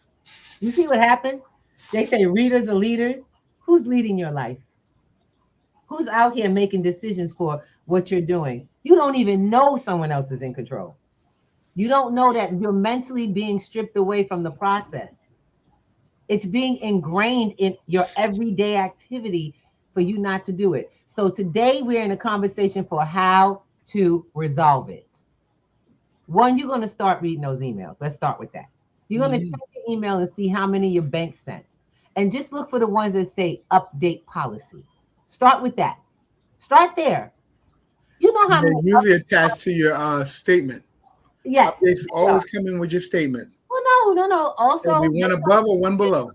You see what happens? They say readers are leaders. Who's leading your life? Who's out here making decisions for what you're doing? You don't even know someone else is in control. You don't know that you're mentally being stripped away from the process. It's being ingrained in your everyday activity for you not to do it. So today we're in a conversation for how to resolve it. One, you're going to start reading those emails. Let's start with that. You're going to check your email and see how many your bank sent. And just look for the ones that say update policy. Start with that. Start there. You know how many usually attached to your statement. Yes. It's always coming with your statement. Well, no. Also, it'll be one above or one below.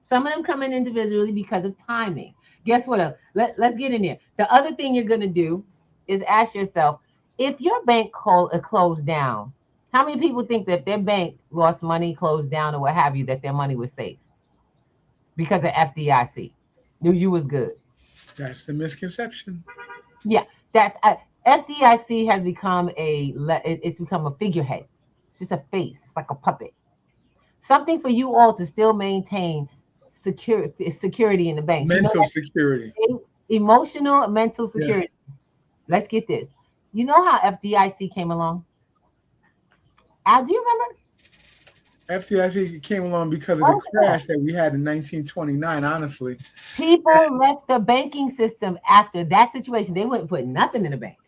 Some of them come in individually because of timing. Guess what else? Let's get in there. The other thing you're going to do is ask yourself, If your bank closed down, how many people think that their bank lost money, closed down, or what have you, that their money was safe because of FDIC? Knew you was good. That's the misconception. Yeah, that's FDIC has become it's become a figurehead. It's just a face. It's like a puppet. Something for you all to still maintain security in the banks. Mental security. Emotional, mental Yeah. security. Let's get this. You know how FDIC came along? Al, do you remember? FDIC came along because of the crash that we had in 1929, honestly. People left the banking system after that situation. They wouldn't put nothing in the bank.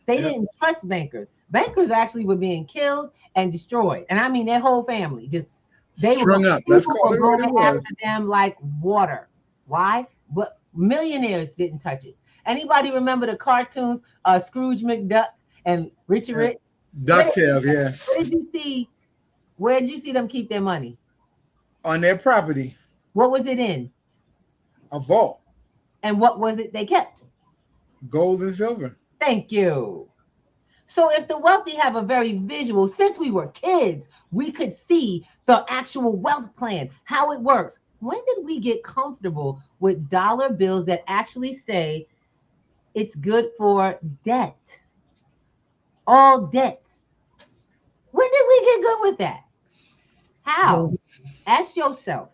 They didn't trust bankers. Bankers actually were being killed and destroyed. And I mean their whole family. They strung were, up. Let's call it what it was. After them like water. Why? But millionaires didn't touch it. Anybody remember the cartoons, Scrooge McDuck and Richard Rich? DuckTales, yeah. What did you see? Where did you see them keep their money? On their property. What was it in? A vault. And what was it they kept? Gold and silver. Thank you. So if the wealthy have a very visual, since we were kids, we could see the actual wealth plan, how it works. When did we get comfortable with dollar bills that actually say it's good for debt? All debts. When did we get good with that? How? Ask yourself.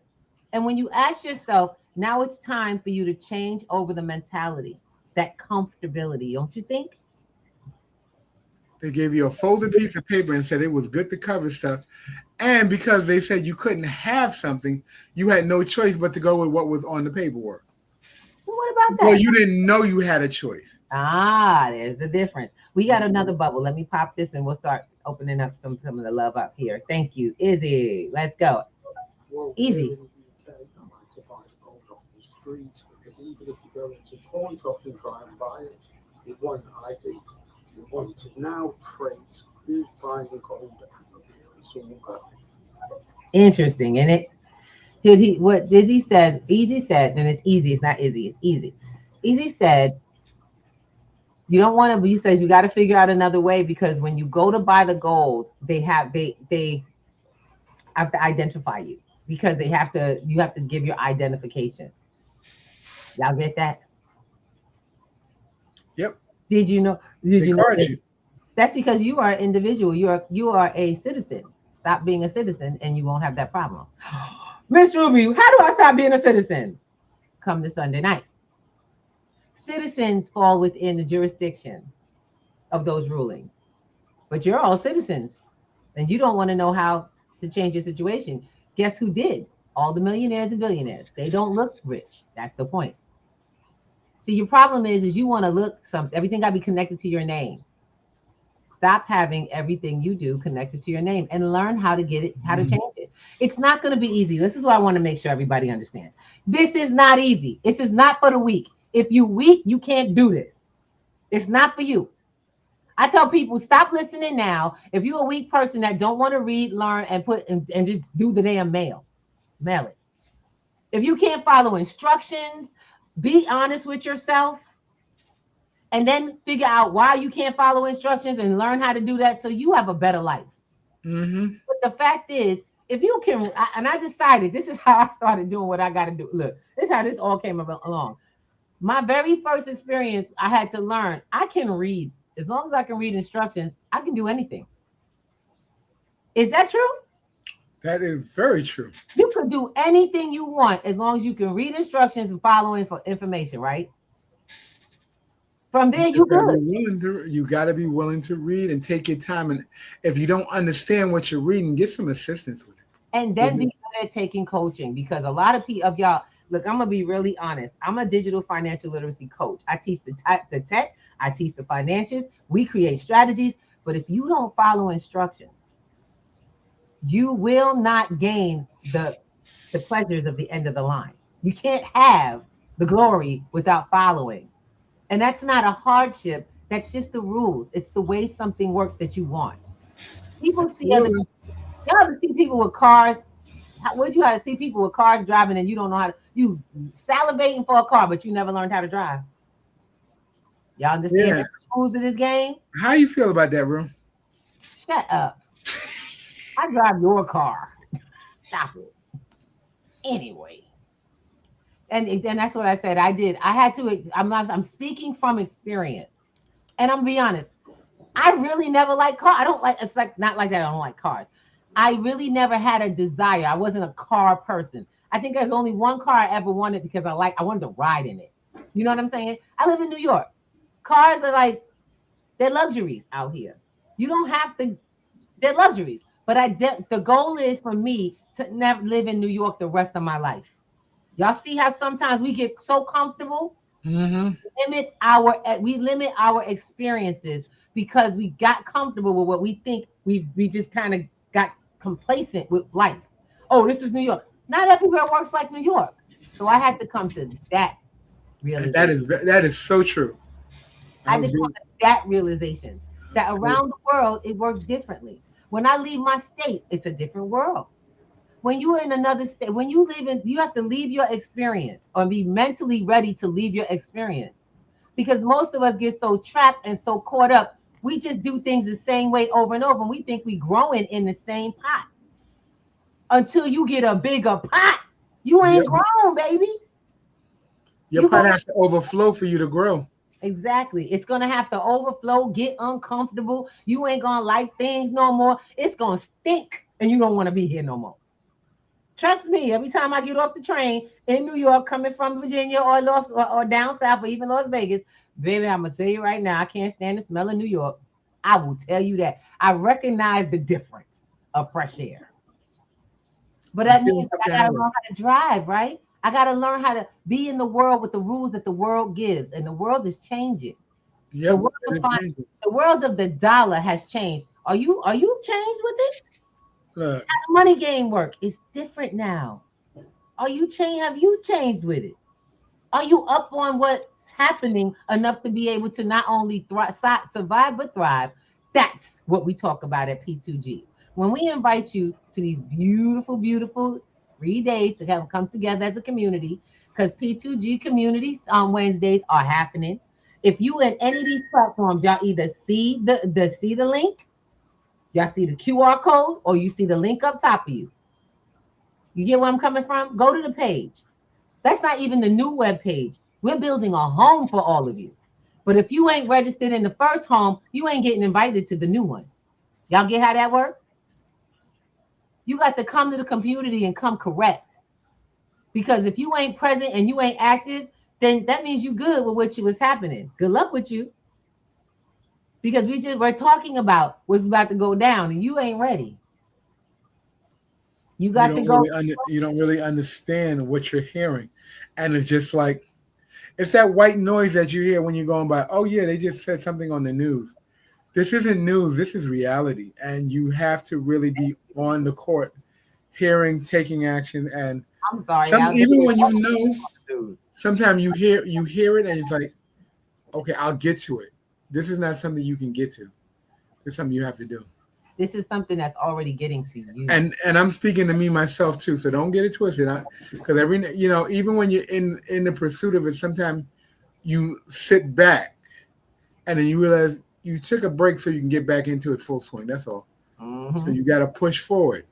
And when you ask yourself, now it's time for you to change over the mentality, that comfortability, don't you think? They gave you a folded piece of paper and said it was good to cover stuff. And because they said you couldn't have something, you had no choice but to go with what was on the paperwork. Well, what about that? Well, you didn't know you had a choice. There's the difference. We got another bubble. Let me pop this and we'll start opening up some of the love up here. Thank you, Izzy. Let's go. Well, Easy. In the UK, I like to buy gold off the streets because even if you go into pawn shops and try and buy it, it won't ID. It won't. It now trace who's buying gold and it's all go. Interesting, isn't it? What Izzy said, Easy said, and it's easy, it's not Izzy, it's easy. Easy said, you don't want to, but he says you got to figure out another way because when you go to buy the gold, they have to identify you because you have to give your identification. Y'all get that? Yep. Did you know? Did they you know? You. That's because you are an individual. You are a citizen. Stop being a citizen, and you won't have that problem. Miss Ruby, how do I stop being a citizen? Come to Sunday night. Citizens fall within the jurisdiction of those rulings, but you're all citizens, and you don't want to know how to change your situation. Guess who did? All the millionaires and billionaires. They don't look rich. That's the point. See, your problem is you want to look something. Everything got to be connected to your name. Stop having everything you do connected to your name and learn how to get it, how to change it. It's not going to be easy. This is what I want to make sure everybody understands. This is not easy. This is not for the weak. If you're weak, you can't do this. It's not for you. I tell people, stop listening now. If you're a weak person that don't want to read, learn, and just do the damn mail it. If you can't follow instructions, be honest with yourself. And then figure out why you can't follow instructions and learn how to do that so you have a better life. Mm-hmm. But the fact is, if you can, I decided this is how I started doing what I got to do. Look, this is how this all came along. My very first experience, I had to learn, I can read. As long as I can read instructions, I can do anything. Is that true? That is very true. You could do anything you want as long as you can read instructions and follow information, right? From there, you good. You got to be willing to read and take your time. And if you don't understand what you're reading, get some assistance with it. And then be good at taking coaching because a lot of y'all, look, I'm going to be really honest. I'm a digital financial literacy coach. I teach the tech. I teach the financials. We create strategies. But if you don't follow instructions, you will not gain the pleasures of the end of the line. You can't have the glory without following. And that's not a hardship. That's just the rules. It's the way something works that you want. People see y'all ever see people with cars. What you have to see people with cars driving and you don't know how to, you salivating for a car, but you never learned how to drive. Y'all understand? Yeah. rules of this game. How you feel about that, bro? Shut up. I drive your car. Stop it. Anyway. And that's what I said. I did. I had to. I'm speaking from experience. And I'm gonna be honest. I really never liked cars. I don't like. It's like not like that. I don't like cars. I really never had a desire. I wasn't a car person. I think there's only one car I ever wanted because I wanted to ride in it. You know what I'm saying? I live in New York. Cars are like, they're luxuries out here. You don't have to, they're luxuries. But the goal is for me to never live in New York the rest of my life. Y'all see how sometimes we get so comfortable? Mm-hmm. We limit our experiences because we got comfortable with what we think we just kind of got complacent with life. Oh, this is New York. Not everywhere works like New York. So I had to come to that realization. That is so true. I just come to that realization that around the world it works differently. When I leave my state, it's a different world. When you're in another state, when you have to leave your experience or be mentally ready to leave your experience. Because most of us get so trapped and so caught up, we just do things the same way over and over. And we think we're growing in the same pot. Until you get a bigger pot, you ain't grown, baby. Your pot has to overflow for you to grow. Exactly. It's going to have to overflow, get uncomfortable. You ain't going to like things no more. It's going to stink and you don't want to be here no more. Trust me, every time I get off the train in New York, coming from Virginia or down south or even Las Vegas, baby, I'm going to tell you right now, I can't stand the smell of New York. I will tell you that. I recognize the difference of fresh air. But that means I got to learn how to drive, right? I got to learn how to be in the world with the rules that the world gives. And the world is changing. Yeah, the world of the dollar has changed. Are you changed with it? Look. How the money game work? It's different now. Have you changed with it? Are you up on what's happening enough to be able to not only survive but thrive? That's what we talk about at P2G. When we invite you to these beautiful, beautiful 3 days to come together as a community, because P2G communities on Wednesdays are happening. If you in any of these platforms, y'all either see the link, y'all see the QR code, or you see the link up top of you. You get where I'm coming from? Go to the page. That's not even the new web page. We're building a home for all of you. But if you ain't registered in the first home, you ain't getting invited to the new one. Y'all get how that works? You got to come to the community and come correct. Because if you ain't present and you ain't active, then that means you good with what was happening. Good luck with you. Because we're talking about what's about to go down and you ain't ready. You don't really understand what you're hearing. And it's just like, it's that white noise that you hear when you're going by, oh yeah, they just said something on the news. This isn't news, this is reality. And you have to really be on the court, hearing, taking action. And I'm sorry. Even when you know, sometimes you hear it and it's like, okay, I'll get to it. This is not something you can get to. It's something you have to do. This is something that's already getting to you. And I'm speaking to me myself too. So don't get it twisted. Because even when you're in the pursuit of it, sometimes you sit back and then you realize you took a break so you can get back into it full swing. That's all. Mm-hmm. So you got to push forward.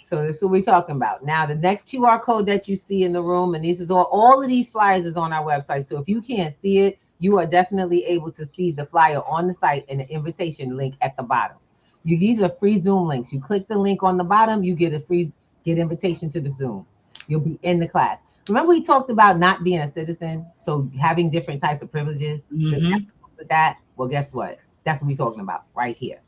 So this is what we're talking about. Now, the next QR code that you see in the room, and this is all of these flyers is on our website. So if you can't see it, you are definitely able to see the flyer on the site and the invitation link at the bottom. These are free Zoom links. You click the link on the bottom, you get invitation to the Zoom. You'll be in the class. Remember we talked about not being a citizen, so having different types of privileges. Mm-hmm. With that, well, guess what? That's what we're talking about right here.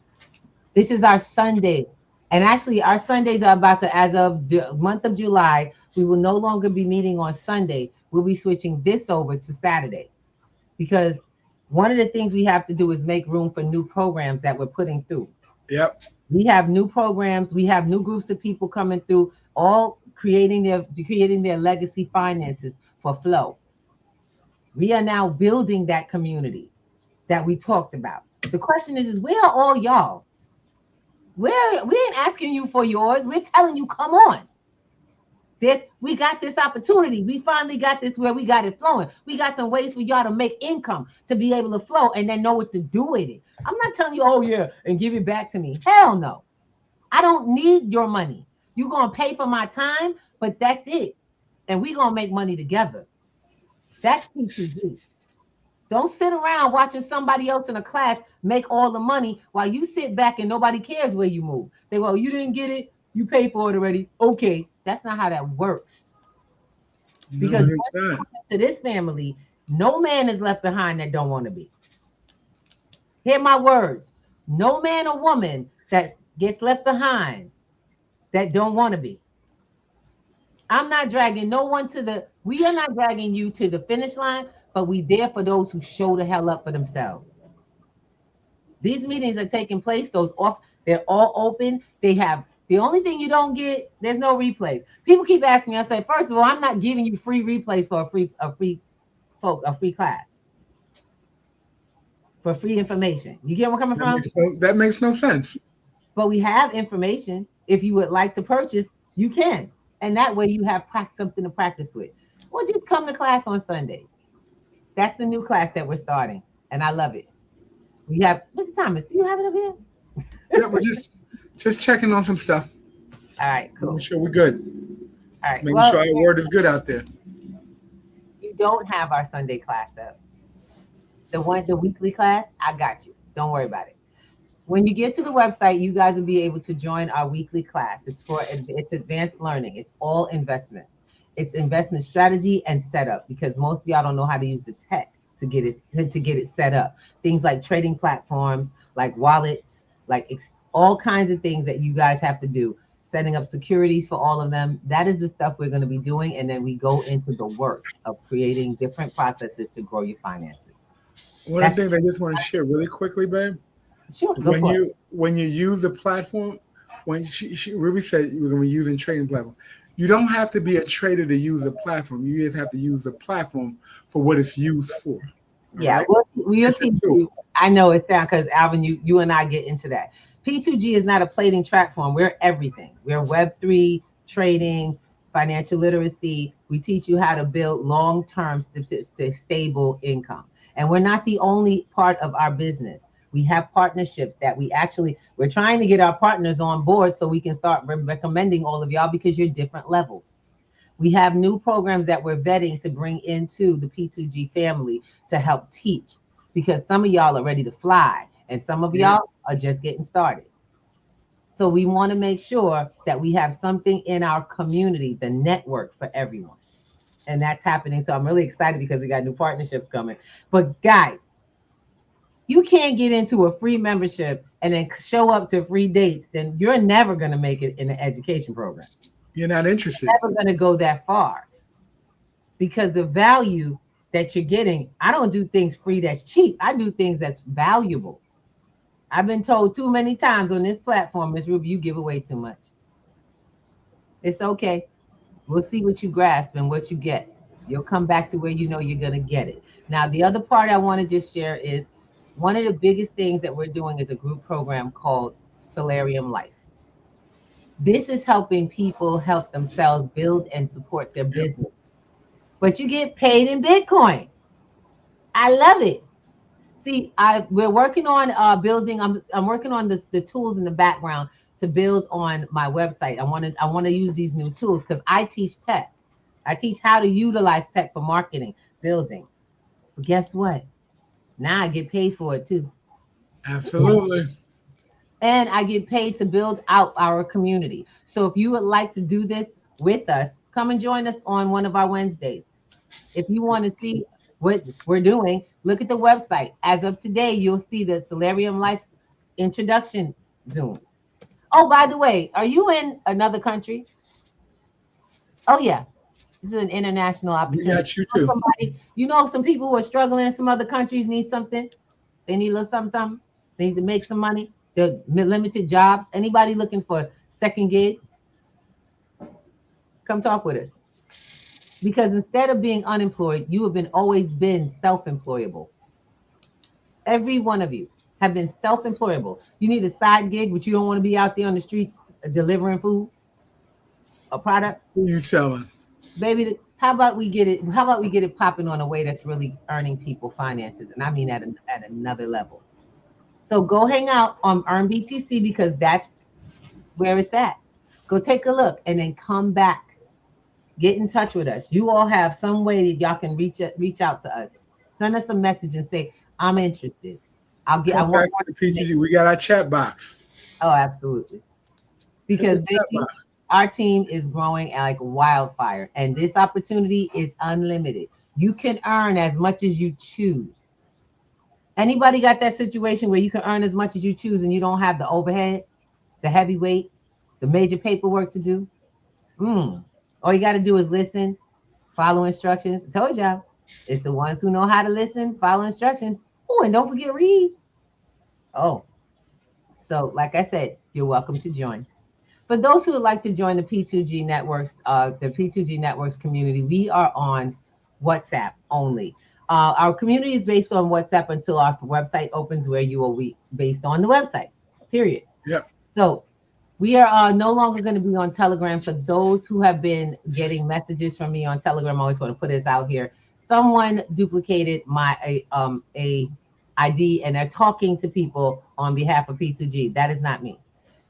This is our Sunday. And actually, our Sundays are about to, as of the month of July, we will no longer be meeting on Sunday. We'll be switching this over to Saturday. Because one of the things we have to do is make room for new programs that we're putting through. Yep. We have new programs. We have new groups of people coming through, all creating their legacy finances for flow. We are now building that community that we talked about. The question is where are all y'all? We ain't asking you for yours. We're telling you, come on. We got this opportunity. We finally got this where we got it flowing. We got some ways for y'all to make income to be able to flow and then know what to do with it. I'm not telling you, oh yeah, and give it back to me. Hell no. I don't need your money. You're going to pay for my time, but that's it. And we're going to make money together. That's P2G. Don't sit around watching somebody else in a class make all the money while you sit back and nobody cares where you move. They go, you didn't get it. You paid for it already. Okay. That's not how that works. Because to this family, no man is left behind that don't want to be. Hear my words. No man or woman that gets left behind that don't want to be. I'm not dragging no one we are not dragging you to the finish line, but we there for those who show the hell up for themselves. These meetings are taking place, they're all open. They have, the only thing you don't get, there's no replays. People keep asking me, I say, first of all, I'm not giving you free replays for a free class. For free information. You get where I'm coming from? That makes no sense. But we have information. If you would like to purchase, you can. And that way you have something to practice with. Or just come to class on Sundays. That's the new class that we're starting. And I love it. We have, Mr. Thomas, do you have it up here? Yeah, we're just checking on some stuff. All right, cool. Making sure we're good. All right. Making sure our word is good out there. You don't have our Sunday class up. The weekly class, I got you. Don't worry about it. When you get to the website, you guys will be able to join our weekly class. It's advanced learning. It's all investment. It's investment strategy and setup, because most of y'all don't know how to use the tech to get it set up. Things like trading platforms, like wallets, like all kinds of things that you guys have to do. Setting up securities for all of them. That is the stuff we're going to be doing. And then we go into the work of creating different processes to grow your finances. One of the things I just want to share really quickly, babe. Sure. When you use the platform, when she Ruby said you were going to be using trading platform, you don't have to be a trader to use the platform. You just have to use the platform for what it's used for. Yeah, right? we'll teach you. I know it sounds, because Alvin, you and I get into that. P2G is not a plating platform. We're everything. We're Web3, trading, financial literacy. We teach you how to build long-term stable income. And we're not the only part of our business. We have partnerships that we're trying to get our partners on board so we can start recommending all of y'all, because you're different levels. We have new programs that we're vetting to bring into the P2G family to help teach, because some of y'all are ready to fly and some of y'all are just getting started. So we want to make sure that we have something in our community, the network for everyone. And that's happening. So I'm really excited because we got new partnerships coming. But guys, you can't get into a free membership and then show up to free dates, then you're never going to make it in an education program. You're not interested. You're never going to go that far, because the value that you're getting, I don't do things free that's cheap. I do things that's valuable. I've been told too many times on this platform, Ms. Ruby, you give away too much. It's okay. We'll see what you grasp and what you get. You'll come back to where you know you're going to get it. Now, the other part I want to just share is one of the biggest things that we're doing is a group program called Solarium Life. This is helping people help themselves build and support their business. But you get paid in Bitcoin. I love it. See, we're working on building. I'm working on the tools in the background to build on my website. I want to use these new tools because I teach tech. I teach how to utilize tech for marketing, building. But guess what? Now I get paid for it too. Absolutely. And I get paid to build out our community. So if you would like to do this with us, come and join us on one of our Wednesdays. If you want to see what we're doing, look at the website. As of today, you'll see the Solarium Life introduction Zooms. Oh, by the way, are you in another country? Oh, yeah. This is an international opportunity. We got you too. Some people who are struggling in some other countries need something. They need a little something. They need to make some money. They're limited jobs. Anybody looking for a second gig? Come talk with us. Because instead of being unemployed, you have always been self-employable. Every one of you have been self-employable. You need a side gig, but you don't want to be out there on the streets delivering food. products. Who you telling? Baby, how about we get it? How about we get it popping on a way that's really earning people finances, and I mean at another level. So go hang out on Earn BTC because that's where it's at. Go take a look and then come back. Get in touch with us. You all have some way that y'all can reach out to us. Send us a message and say, I'm interested. I Come want back to the PTG. We got our chat box. Oh, absolutely. Because baby, our team is growing like wildfire, and this opportunity is unlimited. You can earn as much as you choose. Anybody got that situation where you can earn as much as you choose and you don't have the overhead, the heavyweight, the major paperwork to do? All you got to do is listen, follow instructions. I told y'all, it's the ones who know how to listen, follow instructions. Oh, and don't forget read. Oh, so like I said, you're welcome to join. For those who would like to join the P2G Networks community, we are on WhatsApp only. Our community is based on WhatsApp until our website opens, where you will be based on the website, period. Yep. So we are no longer going to be on Telegram. For those who have been getting messages from me on Telegram, I always want to put this out here. Someone duplicated my a ID and they're talking to people on behalf of P2G. That is not me.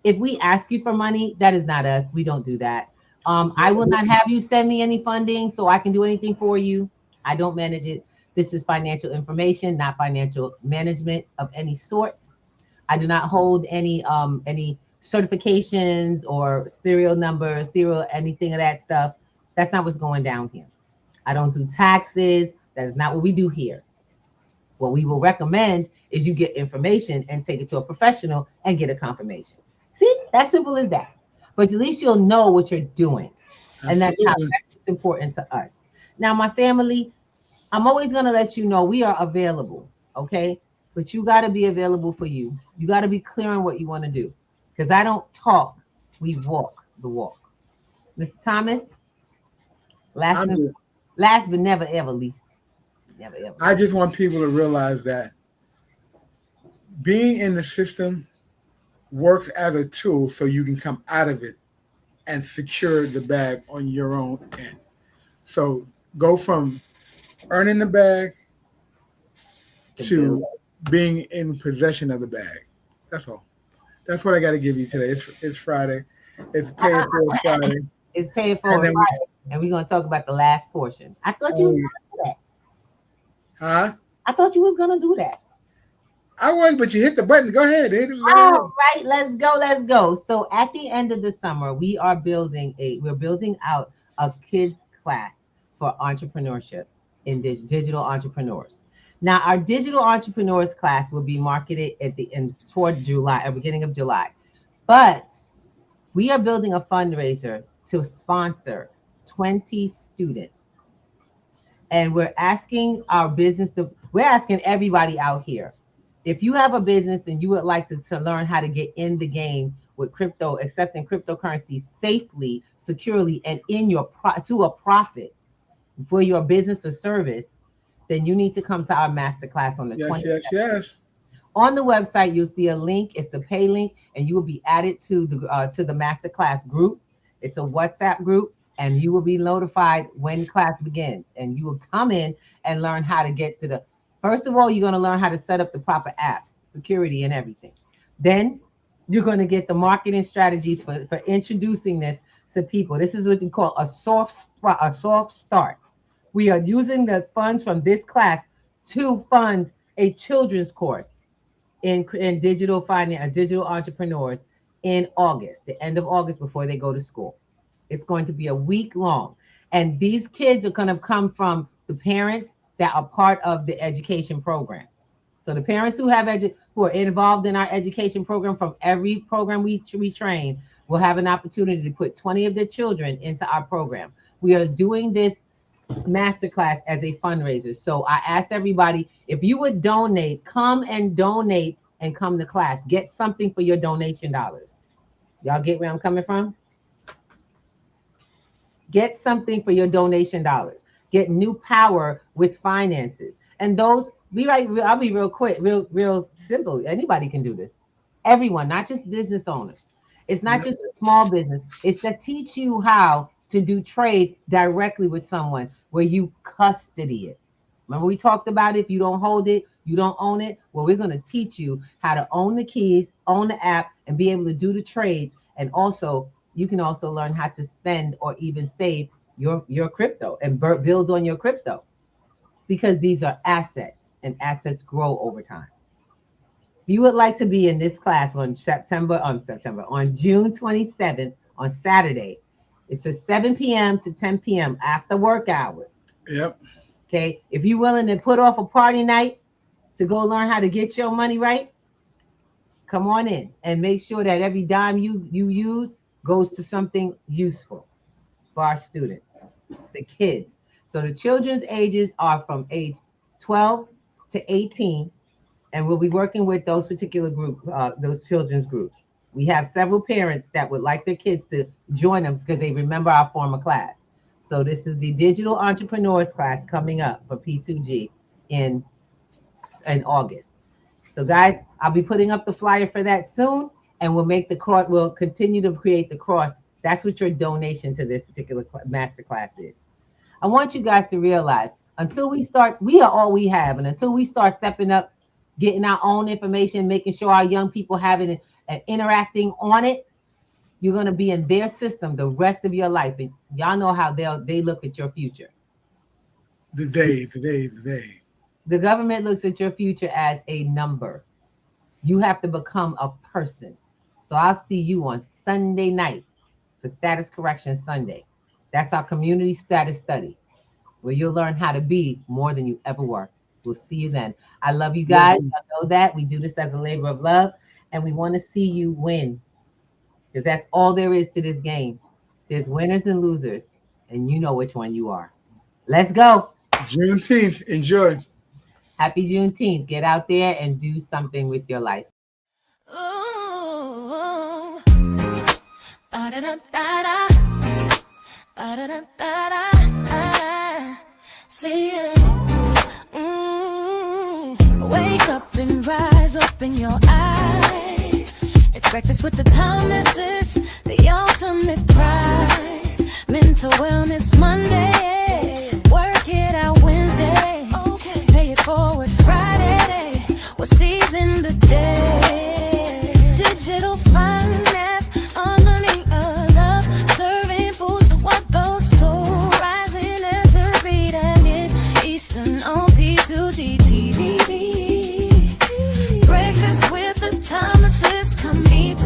If we ask you for money, that is not us. We don't do that. I will not have you send me any funding so I can do anything for you. I don't manage it. This is financial information, not financial management of any sort. I do not hold any certifications or serial numbers, anything of that stuff. That's not what's going down here. I don't do taxes. That is not what we do here. What we will recommend is you get information and take it to a professional and get a confirmation. See, that's simple as that. But at least you'll know what you're doing. And that's important to us. Now, my family, I'm always going to let you know we are available, okay? But you got to be available for you. You got to be clear on what you want to do. Because I don't talk, we walk the walk. Mr. Thomas, last but never ever least. Never ever. I just want people to realize that being in the system works as a tool so you can come out of it and secure the bag on your own end. So go from earning the bag to being in possession of the bag. That's all. That's what I got to give you today. It's Friday. It's Pay It Forward Friday. It's Pay It Forward Friday. And we're going to talk about the last portion. I thought you was going to do that. Huh? I thought you was going to do that. I was, but you hit the button. Go ahead. All right, let's go. So at the end of the summer, we're building out a kids class for entrepreneurship in digital entrepreneurs. Now, our digital entrepreneurs class will be marketed toward July, beginning of July. But we are building a fundraiser to sponsor 20 students. And we're asking we're asking everybody out here, if you have a business and you would like to learn how to get in the game with crypto, accepting cryptocurrency safely, securely, and to a profit for your business or service, then you need to come to our masterclass on the 20th. Yes. On the website, you'll see a link. It's the pay link, and you will be added to the masterclass group. It's a WhatsApp group, and you will be notified when class begins. And you will come in and learn how to get to first of all, you're going to learn how to set up the proper apps, security, and everything. Then you're going to get the marketing strategies for introducing this to people. This is what you call a soft start. We are using the funds from this class to fund a children's course in digital finance, digital entrepreneurs in August, the end of August, before they go to school. It's going to be a week long. And these kids are going to come from the parents that are part of the education program. So the parents who are involved in our education program, from every program we train, will have an opportunity to put 20 of their children into our program. We are doing this masterclass as a fundraiser. So I ask everybody, if you would donate, come and donate and come to class. Get something for your donation dollars. Y'all get where I'm coming from? Get something for your donation dollars. Get new power with finances. And those, I'll be real quick, real simple. Anybody can do this. Everyone, not just business owners. It's not just a small business. It's to teach you how to do trade directly with someone where you custody it. Remember we talked about it, if you don't hold it, you don't own it. Well, we're going to teach you how to own the keys, own the app, and be able to do the trades. And also, you can also learn how to spend or even save your crypto and build on your crypto, because these are assets and assets grow over time. If you would like to be in this class on June 27th on Saturday, it's a 7 p.m. to 10 p.m. after work hours. Yep. Okay. If you're willing to put off a party night to go learn how to get your money right, come on in and make sure that every dime you use goes to something useful for our students, the kids. So the children's ages are from age 12 to 18, and we'll be working with those particular those children's groups. We have several parents that would like their kids to join them because they remember our former class. So this is the Digital Entrepreneurs class coming up for P2G in August. So guys, I'll be putting up the flyer for that soon, and we'll continue to create the course. That's what your donation to this particular masterclass is. I want you guys to realize, until we start, we are all we have, and until we start stepping up, getting our own information, making sure our young people have it and interacting on it, you're going to be in their system the rest of your life. And y'all know how they look at your future. The government looks at your future as a number. You have to become a person. So I'll see you on Sunday night for Status Correction Sunday. That's our community status study, where you'll learn how to be more than you ever were. We'll see you then. I love you guys. I know that we do this as a labor of love, and we want to see you win, because that's all there is to this game. There's winners and losers, and you know which one you are. Let's go. Juneteenth. Enjoy. Happy Juneteenth. Get out there and do something with your life. Ooh, ba-da-da-da-da, ba-da-da-da-da, see you. Wake up and rise, open your eyes. It's breakfast with the Thomases, the ultimate prize. Mental Wellness Monday, work it out Wednesday, pay it forward Friday, we'll season the day. Digital finance, unlearning a love, serving food for what those two, rising after 3 and mid Eastern on P2G TV. Breakfast with the Thomases, come meet